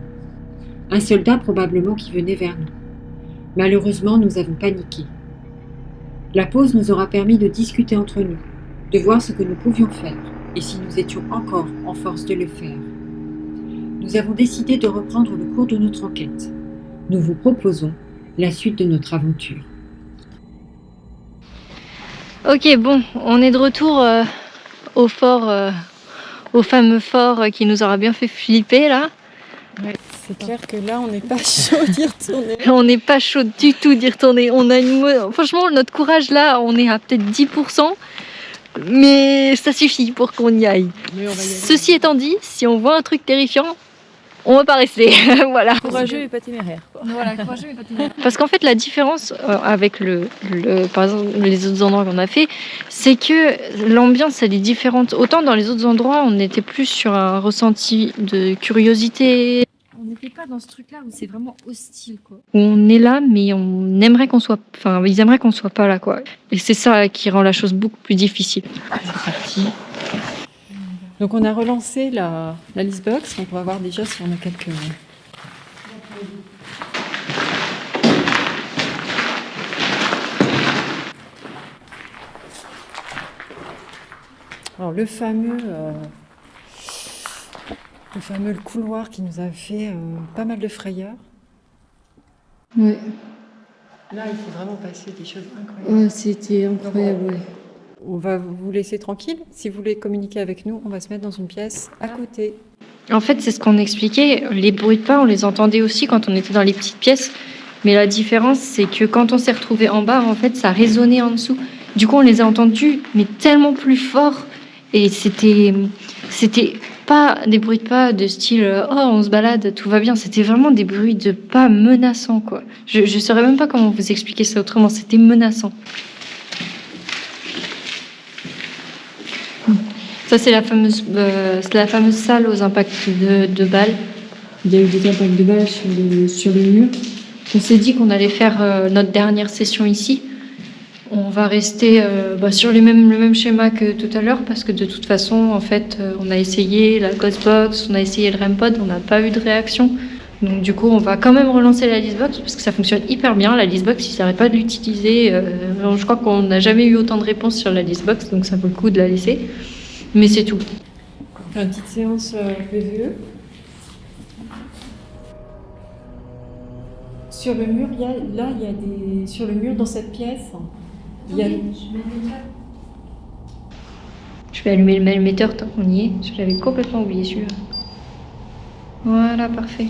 Un soldat probablement qui venait vers nous. Malheureusement, nous avons paniqué. La pause nous aura permis de discuter entre nous, de voir ce que nous pouvions faire, et si nous étions encore en force de le faire. Nous avons décidé de reprendre le cours de notre enquête. Nous vous proposons la suite de notre aventure. Ok, bon, on est de retour au fort, au fameux fort qui nous aura bien fait flipper là. Ouais, c'est clair que là, on n'est pas chaud d'y retourner. On n'est pas chaud du tout d'y retourner. Franchement, notre courage là, on est à peut-être 10%, mais ça suffit pour qu'on y aille. Mais on va y aller. Ceci étant dit, si on voit un truc terrifiant, on va pas rester. Voilà. Courageux et pas téméraire. Voilà, courageux, mais pas téméraire. Parce qu'en fait, la différence avec par exemple, les autres endroits qu'on a fait, c'est que l'ambiance, elle est différente. Autant dans les autres endroits, on était plus sur un ressenti de curiosité. On n'était pas dans ce truc-là où c'est vraiment hostile, quoi. On est là, mais on aimerait qu'on soit, enfin, ils aimeraient qu'on soit pas là, quoi. Et c'est ça qui rend la chose beaucoup plus difficile. C'est parti. Donc on a relancé la listbox, donc on va voir déjà si on a quelques... Alors le fameux couloir qui nous a fait pas mal de frayeurs. Ouais, Là, il faut vraiment passer des choses incroyables. ouais, c'était incroyable, ouais. On va vous laisser tranquille. Si vous voulez communiquer avec nous, on va se mettre dans une pièce à côté. En fait, c'est ce qu'on expliquait. Les bruits de pas, on les entendait aussi quand on était dans les petites pièces. Mais la différence, c'est que quand on s'est retrouvé en bas, en fait, ça résonnait en dessous. Du coup, on les a entendus, mais tellement plus fort. Et c'était pas des bruits de pas de style oh, on se balade, tout va bien. C'était vraiment des bruits de pas menaçants, quoi. Je saurais même pas comment vous expliquer ça autrement. C'était menaçant. Ça, c'est la fameuse salle aux impacts de balles. Il y a eu des impacts de balles sur le mur. On s'est dit qu'on allait faire notre dernière session ici. On va rester sur le même schéma que tout à l'heure parce que de toute façon, en fait, on a essayé la Ghostbox, on a essayé le REM-Pod, on n'a pas eu de réaction. Donc du coup, on va quand même relancer la listbox parce que ça fonctionne hyper bien. La listbox, ils n'arrêtent pas de l'utiliser. Je crois qu'on n'a jamais eu autant de réponses sur la listbox, donc ça vaut le coup de la laisser. Mais c'est tout. On fait une petite séance PVE. Sur le mur, il y a des... Sur le mur, dans cette pièce, il y a... Je vais allumer le émetteur tant qu'on y est. Je l'avais complètement oublié celui-là. Voilà, parfait.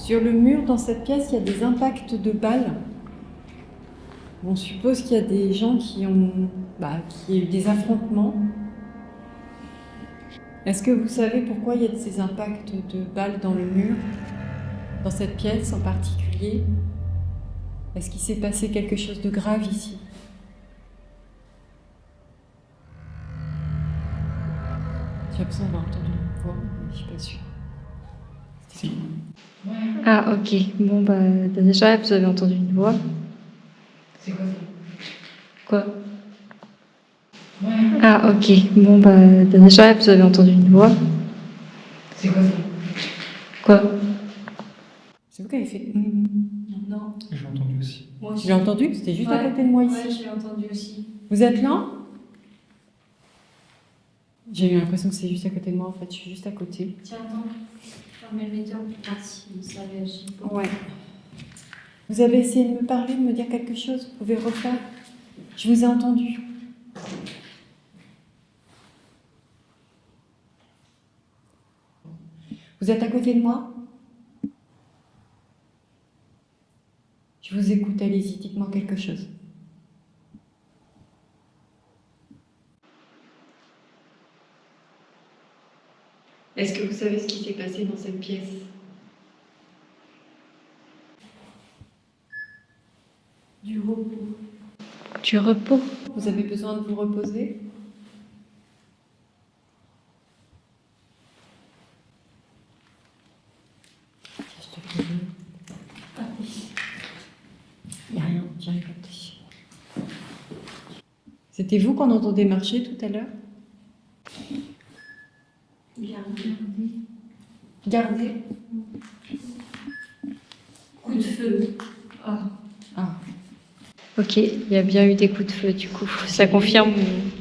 Sur le mur, dans cette pièce, il y a des impacts de balles. On suppose qu'il y a des gens qui ont... qu'il y a eu des affrontements. Est-ce que vous savez pourquoi il y a ces impacts de balles dans le mur, dans cette pièce en particulier? Est-ce qu'il s'est passé quelque chose de grave ici? J'ai l'impression d'avoir entendu une voix, mais je suis pas sûre. Si. Ah, ok. Bon, déjà, vous avez entendu une voix. C'est quoi ça? Quoi? Ah, ok. Bon, déjà, vous avez entendu une voix. C'est quoi ça? Quoi? C'est vous qui avez fait... Non. J'ai entendu aussi. Moi Tu l'as entendu? C'était juste à côté de moi ici. Ouais, je l'ai entendu aussi. Vous êtes là? J'ai eu l'impression que c'est juste à côté de moi, en fait. Je suis juste à côté. Tiens, attends, fermez le metteur pour voir si ça réagit. Ouais. Vous avez essayé de me parler, de me dire quelque chose? Vous pouvez refaire? Je vous ai entendu. Vous êtes à côté de moi? Je vous écoute, allez-y, dites-moi quelque chose. Est-ce que vous savez ce qui s'est passé dans cette pièce? Du repos. Du repos. Vous avez besoin de vous reposer? Je te C'était vous qu'on entendait marcher tout à l'heure? Gardez. Coup de feu. Ah. Ok, il y a bien eu des coups de feu du coup. Ça confirme.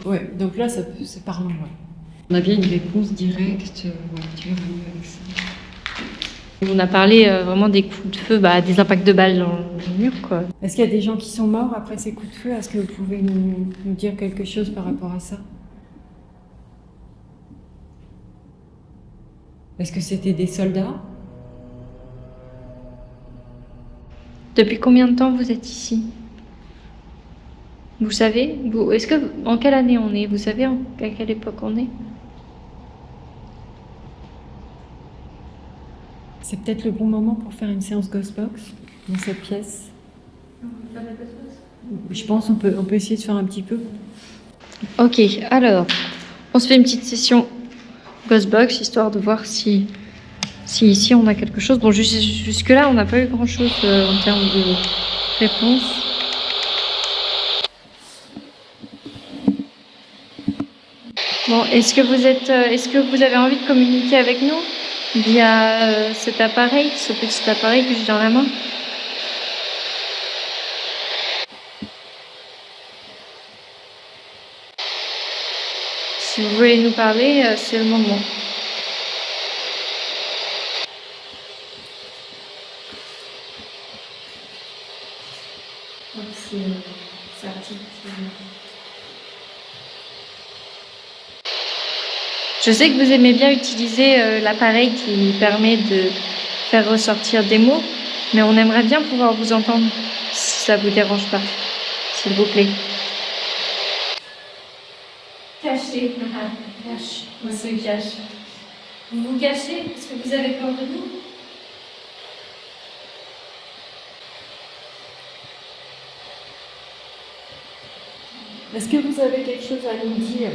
Ouais, donc là, c'est parlant. Ouais. On a bien une réponse directe. Ouais, tu es venu avec ça. On a parlé vraiment des coups de feu, des impacts de balles dans le mur, quoi. Est-ce qu'il y a des gens qui sont morts après ces coups de feu? Est-ce que vous pouvez nous dire quelque chose par rapport à ça? Est-ce que c'était des soldats? Depuis combien de temps vous êtes ici? Vous savez? En quelle année on est? Vous savez à quelle époque on est? C'est peut-être le bon moment pour faire une séance Ghostbox dans cette pièce. Je pense qu'on peut essayer de faire un petit peu. Ok, alors, on se fait une petite session Ghostbox, histoire de voir si ici on a quelque chose. Bon, jusque-là, on n'a pas eu grand-chose en termes de réponse. Bon, est-ce que vous avez envie de communiquer avec nous via cet appareil, ce petit appareil que j'ai dans la main? Si vous voulez nous parler, c'est le moment. C'est un petit. Je sais que vous aimez bien utiliser l'appareil qui permet de faire ressortir des mots, mais on aimerait bien pouvoir vous entendre, si ça vous dérange pas, s'il vous plaît. Caché. Cache. On se cache. Vous vous cachez parce que vous avez peur de nous? Est-ce que vous avez quelque chose à nous dire?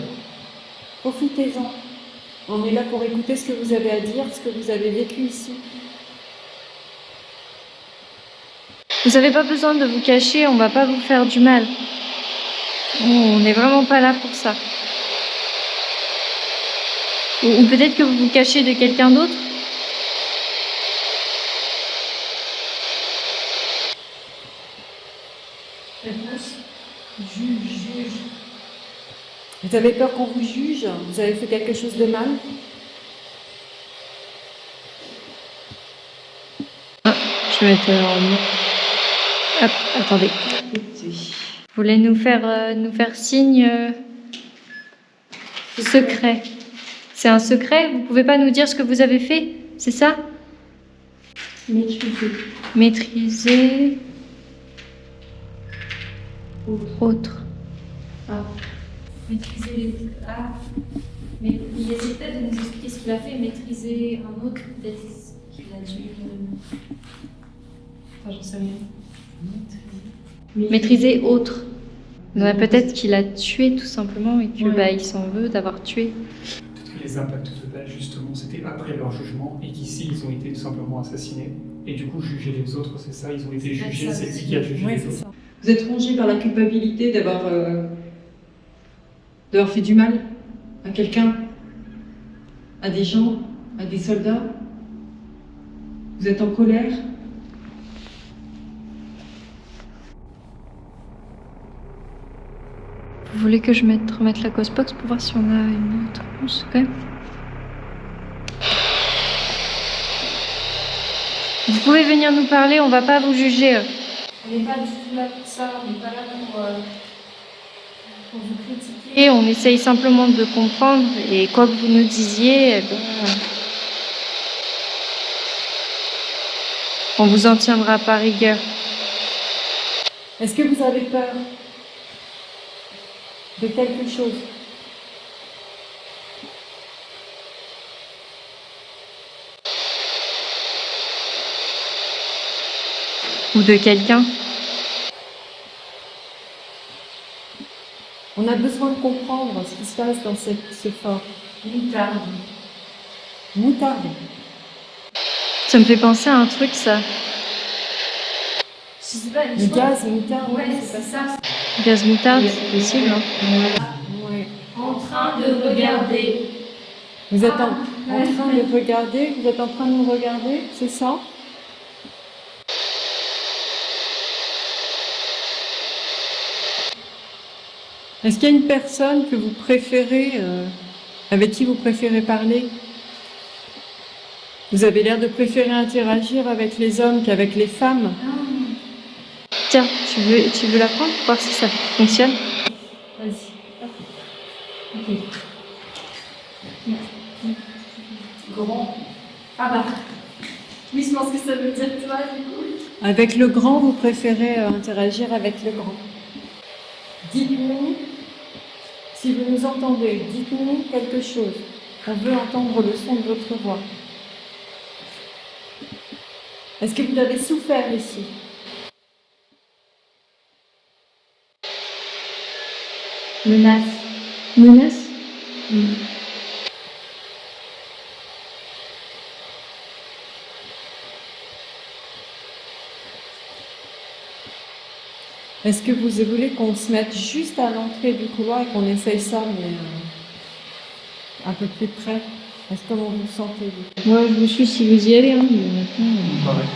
Profitez-en. On est là pour écouter ce que vous avez à dire, ce que vous avez vécu ici. Vous n'avez pas besoin de vous cacher, on va pas vous faire du mal. On n'est vraiment pas là pour ça. Ou peut-être que vous vous cachez de quelqu'un d'autre. Juge. Vous avez peur qu'on vous juge? Vous avez fait quelque chose de mal? Je vais mettre en mute. Hop, attendez. Vous voulez nous faire signe secret? C'est un secret? Vous pouvez pas nous dire ce que vous avez fait? C'est ça? Maîtriser. Autre. Maîtriser les. Ah. Mais il essaie peut-être de nous expliquer ce qu'il a fait, maîtriser un autre, peut-être qu'il a dû. Enfin, j'en sais rien. Maîtriser autre. Peut-être qu'il a tué tout simplement et que il s'en veut d'avoir tué. Peut-être que les impacts de balles, justement, c'était après leur jugement et qu'ici, ils ont été tout simplement assassinés. Et du coup, juger les autres, c'est ça, ils ont été jugés, c'est lui qui a jugé les autres. Vous êtes rongé par la culpabilité d'avoir fait du mal à quelqu'un, à des gens, à des soldats. Vous êtes en colère. Vous voulez que je remette la Ghostbox pour voir si on a une autre réponse quand même? Vous pouvez venir nous parler, on va pas vous juger. On n'est pas du tout là pour ça, on n'est pas là pour vous critiquer. Et on essaye simplement de comprendre et quoi que vous nous disiez, on vous en tiendra par rigueur. Est-ce que vous avez peur de quelque chose? Ou de quelqu'un. On a besoin de comprendre ce qui se passe dans ce fort. Moutarde. Moutarde. Ça me fait penser à un truc, ça. Je sais pas, Le gaz, moutarde. Ouais, c'est ça. Gaz moutarde, c'est possible. Hein. Ouais. En train de regarder. Vous êtes en train de regarder, vous êtes en train de nous regarder, c'est ça? Est-ce qu'il y a une personne que vous préférez, avec qui vous préférez parler? Vous avez l'air de préférer interagir avec les hommes qu'avec les femmes. Tiens, tu veux la prendre pour voir si ça fonctionne? Vas-y. Ok. Grand. Ah bah. Oui, je pense que ça veut dire toi, du coup. Avec le grand, vous préférez interagir avec le grand. Dites-nous, si vous nous entendez, dites-nous quelque chose. On veut entendre le son de votre voix. Est-ce que vous avez souffert ici? Menace. Menace? Est-ce que vous voulez qu'on se mette juste à l'entrée du couloir et qu'on essaye ça, mais un peu plus près? Est-ce que comment vous vous sentez, vous? Moi, je vous suis si vous y allez. Hein, mais maintenant, Pareil.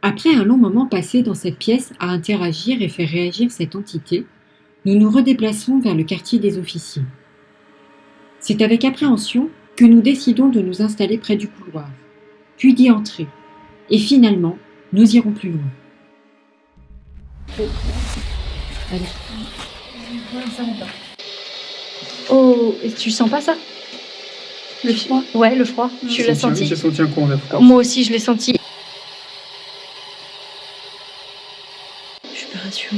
Après un long moment passé dans cette pièce à interagir et faire réagir cette entité, nous nous redéplaçons vers le quartier des officiers. C'est avec appréhension que nous décidons de nous installer près du couloir, puis d'y entrer. Et finalement, nous irons plus loin. Allez. Oh, et tu sens pas ça? Le froid? Ouais, le froid. Tu l'as senti? J'ai senti un courant d'air froid. Moi aussi, je l'ai senti. Je suis pas rassurée.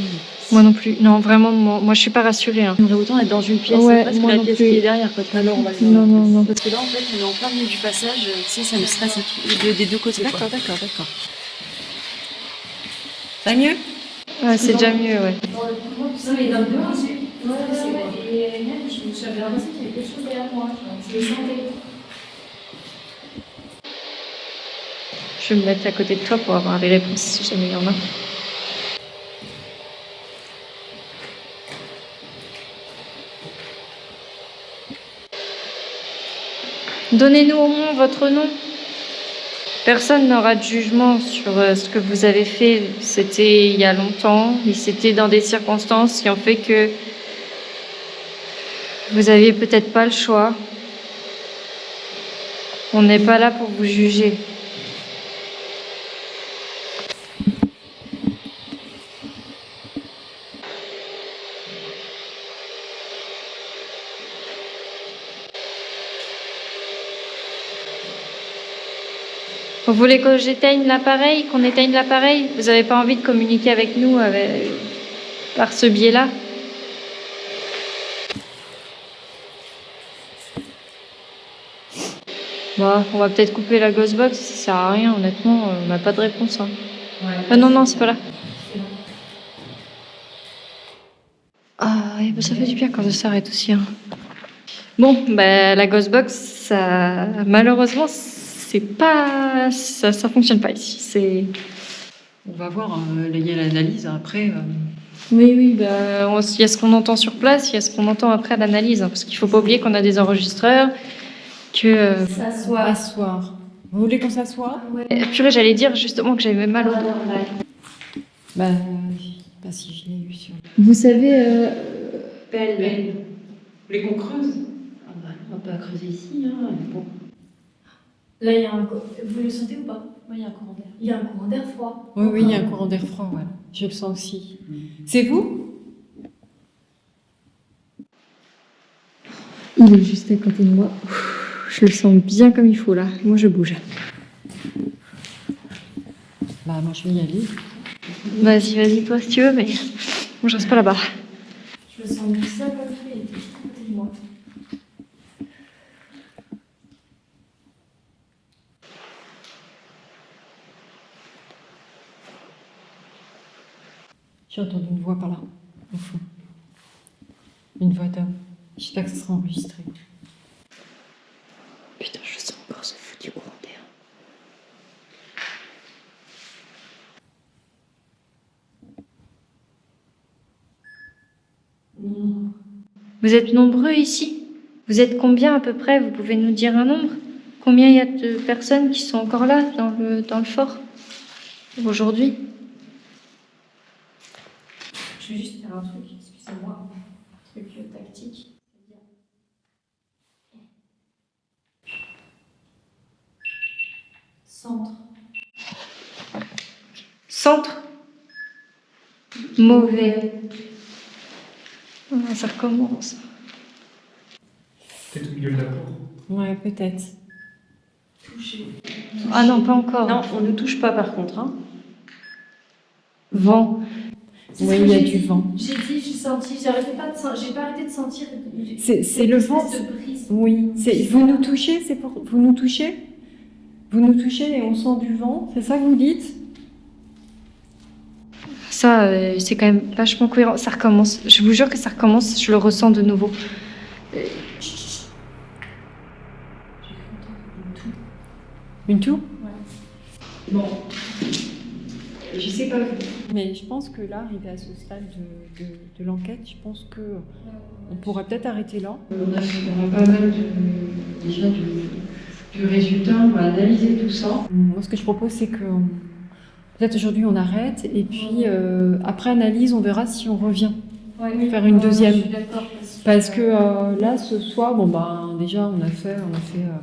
Moi non plus. Non, vraiment, moi je suis pas rassurée. Hein. J'aimerais autant être dans une pièce, Ouais, parce que moi la non pièce plus. qui est derrière, quoi. Alors, on va aller dans non, la non, pièce. non. Parce que là, en fait, on est en plein milieu du passage, tu sais, ça me stresse un truc des deux côtés. Quoi. D'accord. Ça va mieux? Ouais, c'est déjà mieux, ouais. Non, mais dans le dehors, et même, j'avais l'impression qu'il y avait quelque chose derrière moi. Je le sentais. Je vais me mettre à côté de toi pour avoir les réponses si jamais il y en a. Donnez-nous au moins votre nom. Personne n'aura de jugement sur ce que vous avez fait. C'était il y a longtemps et c'était dans des circonstances qui ont fait que vous aviez peut-être pas le choix. On n'est pas là pour vous juger. Vous voulez que j'éteigne l'appareil, qu'on éteigne l'appareil? Vous n'avez pas envie de communiquer avec nous par ce biais-là? Bon, on va peut-être couper la Ghostbox, ça sert à rien, honnêtement, on n'a pas de réponse. Hein. Ah non, c'est pas là. Ah, et ben ça fait du bien quand ça s'arrête aussi. Hein. Bon, la Ghostbox, ça, malheureusement, c'est pas, ça fonctionne pas ici. C'est, On va voir, il y a l'analyse après. oui, il y a ce qu'on entend sur place, il y a ce qu'on entend après à l'analyse, hein, parce qu'il faut pas oublier qu'on a des enregistreurs, que. S'asseoir. Asseoir. Vous voulez qu'on s'assoie? Purée, j'allais dire justement que j'avais mal au dos. Bah, je sais pas si je l'ai eu sur. Vous savez, Pelle. Vous voulez qu'on creuse? Ah bah, on va pas creuser ici, hein. Bon. Là, il y a un. Vous le sentez ou pas? Moi, il y a un courant d'air. Il y a un courant d'air froid. Oui, il y a un courant d'air froid, voilà. Je le sens aussi. C'est vous? Il est juste à côté de moi. Je le sens bien comme il faut là. Moi, je bouge. Bah, moi, je vais y aller. Vas-y, toi si tu veux, mais moi, je reste pas là-bas. Je le sens bien comme il était juste à côté de moi. J'ai entendu une voix par là, au fond. Une voix d'homme. J'espère que ça sera enregistré. Putain, je sens encore ce foutu courant d'air. Vous êtes nombreux ici? Vous êtes combien à peu près? Vous pouvez nous dire un nombre? Combien il y a de personnes qui sont encore là dans le fort aujourd'hui? Je vais juste faire un truc, excusez-moi, un truc tactique. Centre. Centre? Mauvais. Ah, ça recommence. Peut-être au milieu de la cour. Ouais, peut-être. Toucher. Ah non, pas encore. Non, on ne touche pas par contre. Hein. Vent. C'est Oui, ce que il y a j'ai du dit. vent. J'ai dit, j'ai senti, j'ai pas arrêté de sentir. C'est le vent. Cette brise. Oui. Vous nous touchez, vous nous touchez? Vous nous touchez et on sent du vent, c'est ça que vous dites? Ça, c'est quand même vachement cohérent. Ça recommence. Je vous jure que ça recommence. Je le ressens de nouveau. Une toux? Bon, je sais pas. Mais je pense que là, arrivé à ce stade de l'enquête, je pense que on pourrait peut-être arrêter là. On a fait pas mal déjà du résultat, on va analyser tout ça. Moi, ce que je propose, c'est que peut-être aujourd'hui on arrête et puis après analyse, on verra si on revient Ouais, faire une deuxième. Je suis d'accord. Parce que là, ce soir, bon ben déjà on a fait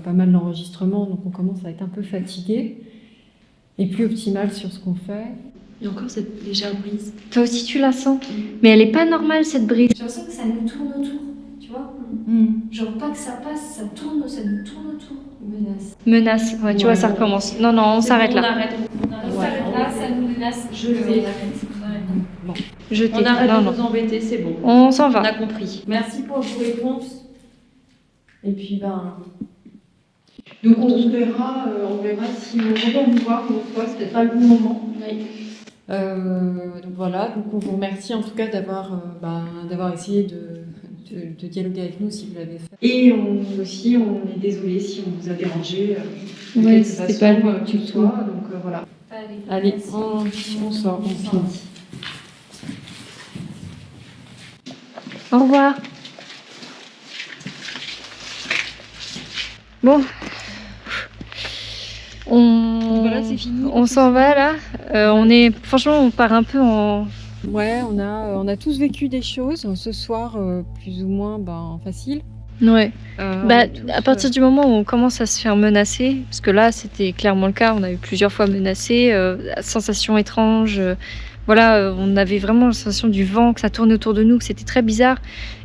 pas mal d'enregistrements, donc on commence à être un peu fatigué et plus optimal sur ce qu'on fait. Il y a encore cette légère brise. Toi aussi, tu la sens. Mais elle est pas normale, cette brise. J'ai l'impression que ça nous tourne autour, tu vois. Genre pas que ça passe, ça nous tourne autour. Menace. Menace. Ouais, tu vois, ça recommence. Non, on s'arrête là. On arrête. On s'arrête là, ça nous menace. Je vais. Jeter. On arrête Non, de non. vous embêter, c'est bon. On s'en On va. a compris. Merci pour vos réponses. Et puis, donc on verra si on revient vous voir une fois, c'est peut-être pas le bon moment. Donc voilà, donc on vous remercie en tout cas d'avoir essayé de dialoguer avec nous si vous l'avez fait. Et on est désolé si on vous a dérangé. De Ouais, quelque c'était façon, pas le but que du ce soit. Donc voilà. Allez, on sort, on finit. Au revoir. Bon. Voilà, c'est fini. On s'en va là. Franchement, on part un peu en. Ouais, on a tous vécu des choses ce soir, plus ou moins faciles. Ouais. On a tous, À partir du moment où on commence à se faire menacer, parce que là c'était clairement le cas, on a eu plusieurs fois menacé, sensation étrange, on avait vraiment la sensation du vent, que ça tournait autour de nous, que c'était très bizarre.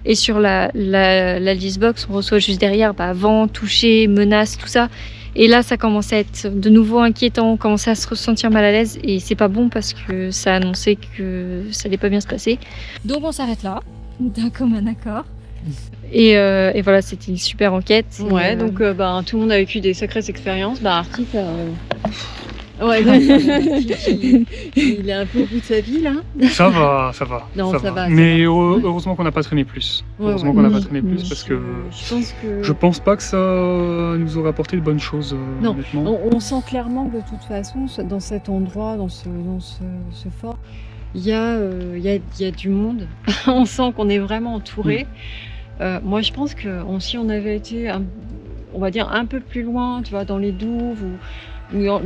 Et sur la listbox, on reçoit juste derrière vent, toucher, menace, tout ça. Et là ça commençait à être de nouveau inquiétant, on commençait à se ressentir mal à l'aise et c'est pas bon parce que ça annonçait que ça allait pas bien se passer. Donc on s'arrête là, d'un commun accord. Et voilà, c'était une super enquête. Ouais, donc tout le monde a vécu des sacrées expériences. Arctic, il est un peu au bout de sa vie là. Ça va. Non, ça va. Mais heureusement qu'on n'a pas traîné plus. Heureusement qu'on n'a pas traîné plus parce que je pense pas que ça nous aurait apporté de bonnes choses. Non, honnêtement. on sent clairement que de toute façon, dans cet endroit, dans ce fort, il y a du monde. On sent qu'on est vraiment entouré. Moi, je pense que si on avait été, on va dire, un peu plus loin, tu vois, dans les douves ou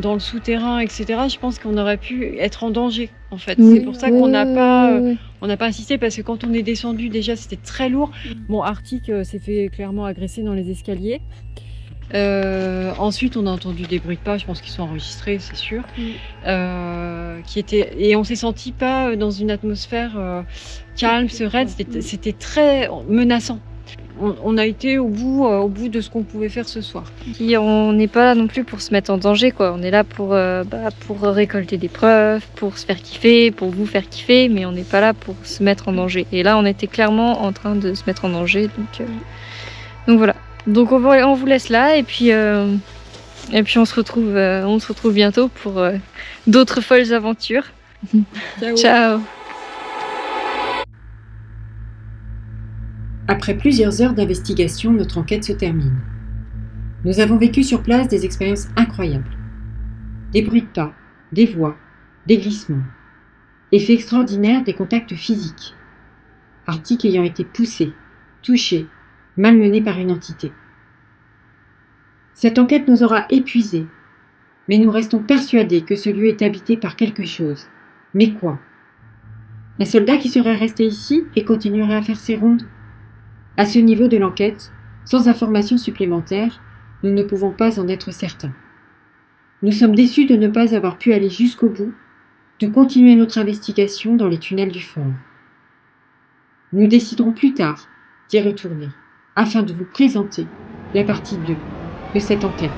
dans le souterrain, etc., je pense qu'on aurait pu être en danger, en fait. C'est pour ça qu'on n'a pas insisté, parce que quand on est descendu, déjà, c'était très lourd. Bon, Arctic s'est fait clairement agresser dans les escaliers. Ensuite, on a entendu des bruits de pas, je pense qu'ils sont enregistrés, c'est sûr, et on s'est senti pas dans une atmosphère calme, sereine, c'était très menaçant. On a été au bout de ce qu'on pouvait faire ce soir. Et on n'est pas là non plus pour se mettre en danger, quoi. On est là pour récolter des preuves, pour se faire kiffer, pour vous faire kiffer, mais on n'est pas là pour se mettre en danger. Et là, on était clairement en train de se mettre en danger, donc voilà. Donc on vous laisse là et puis on se retrouve bientôt pour d'autres folles aventures. Ciao. Après plusieurs heures d'investigation, notre enquête se termine. Nous avons vécu sur place des expériences incroyables. Des bruits de pas, des voix, des glissements. Effet extraordinaire des contacts physiques. Arctic ayant été poussé, touché, malmené par une entité. Cette enquête nous aura épuisés, mais nous restons persuadés que ce lieu est habité par quelque chose. Mais quoi? Un soldat qui serait resté ici et continuerait à faire ses rondes? À ce niveau de l'enquête, sans informations supplémentaires, nous ne pouvons pas en être certains. Nous sommes déçus de ne pas avoir pu aller jusqu'au bout, de continuer notre investigation dans les tunnels du fort. Nous déciderons plus tard d'y retourner, afin de vous présenter la partie 2 de cette enquête.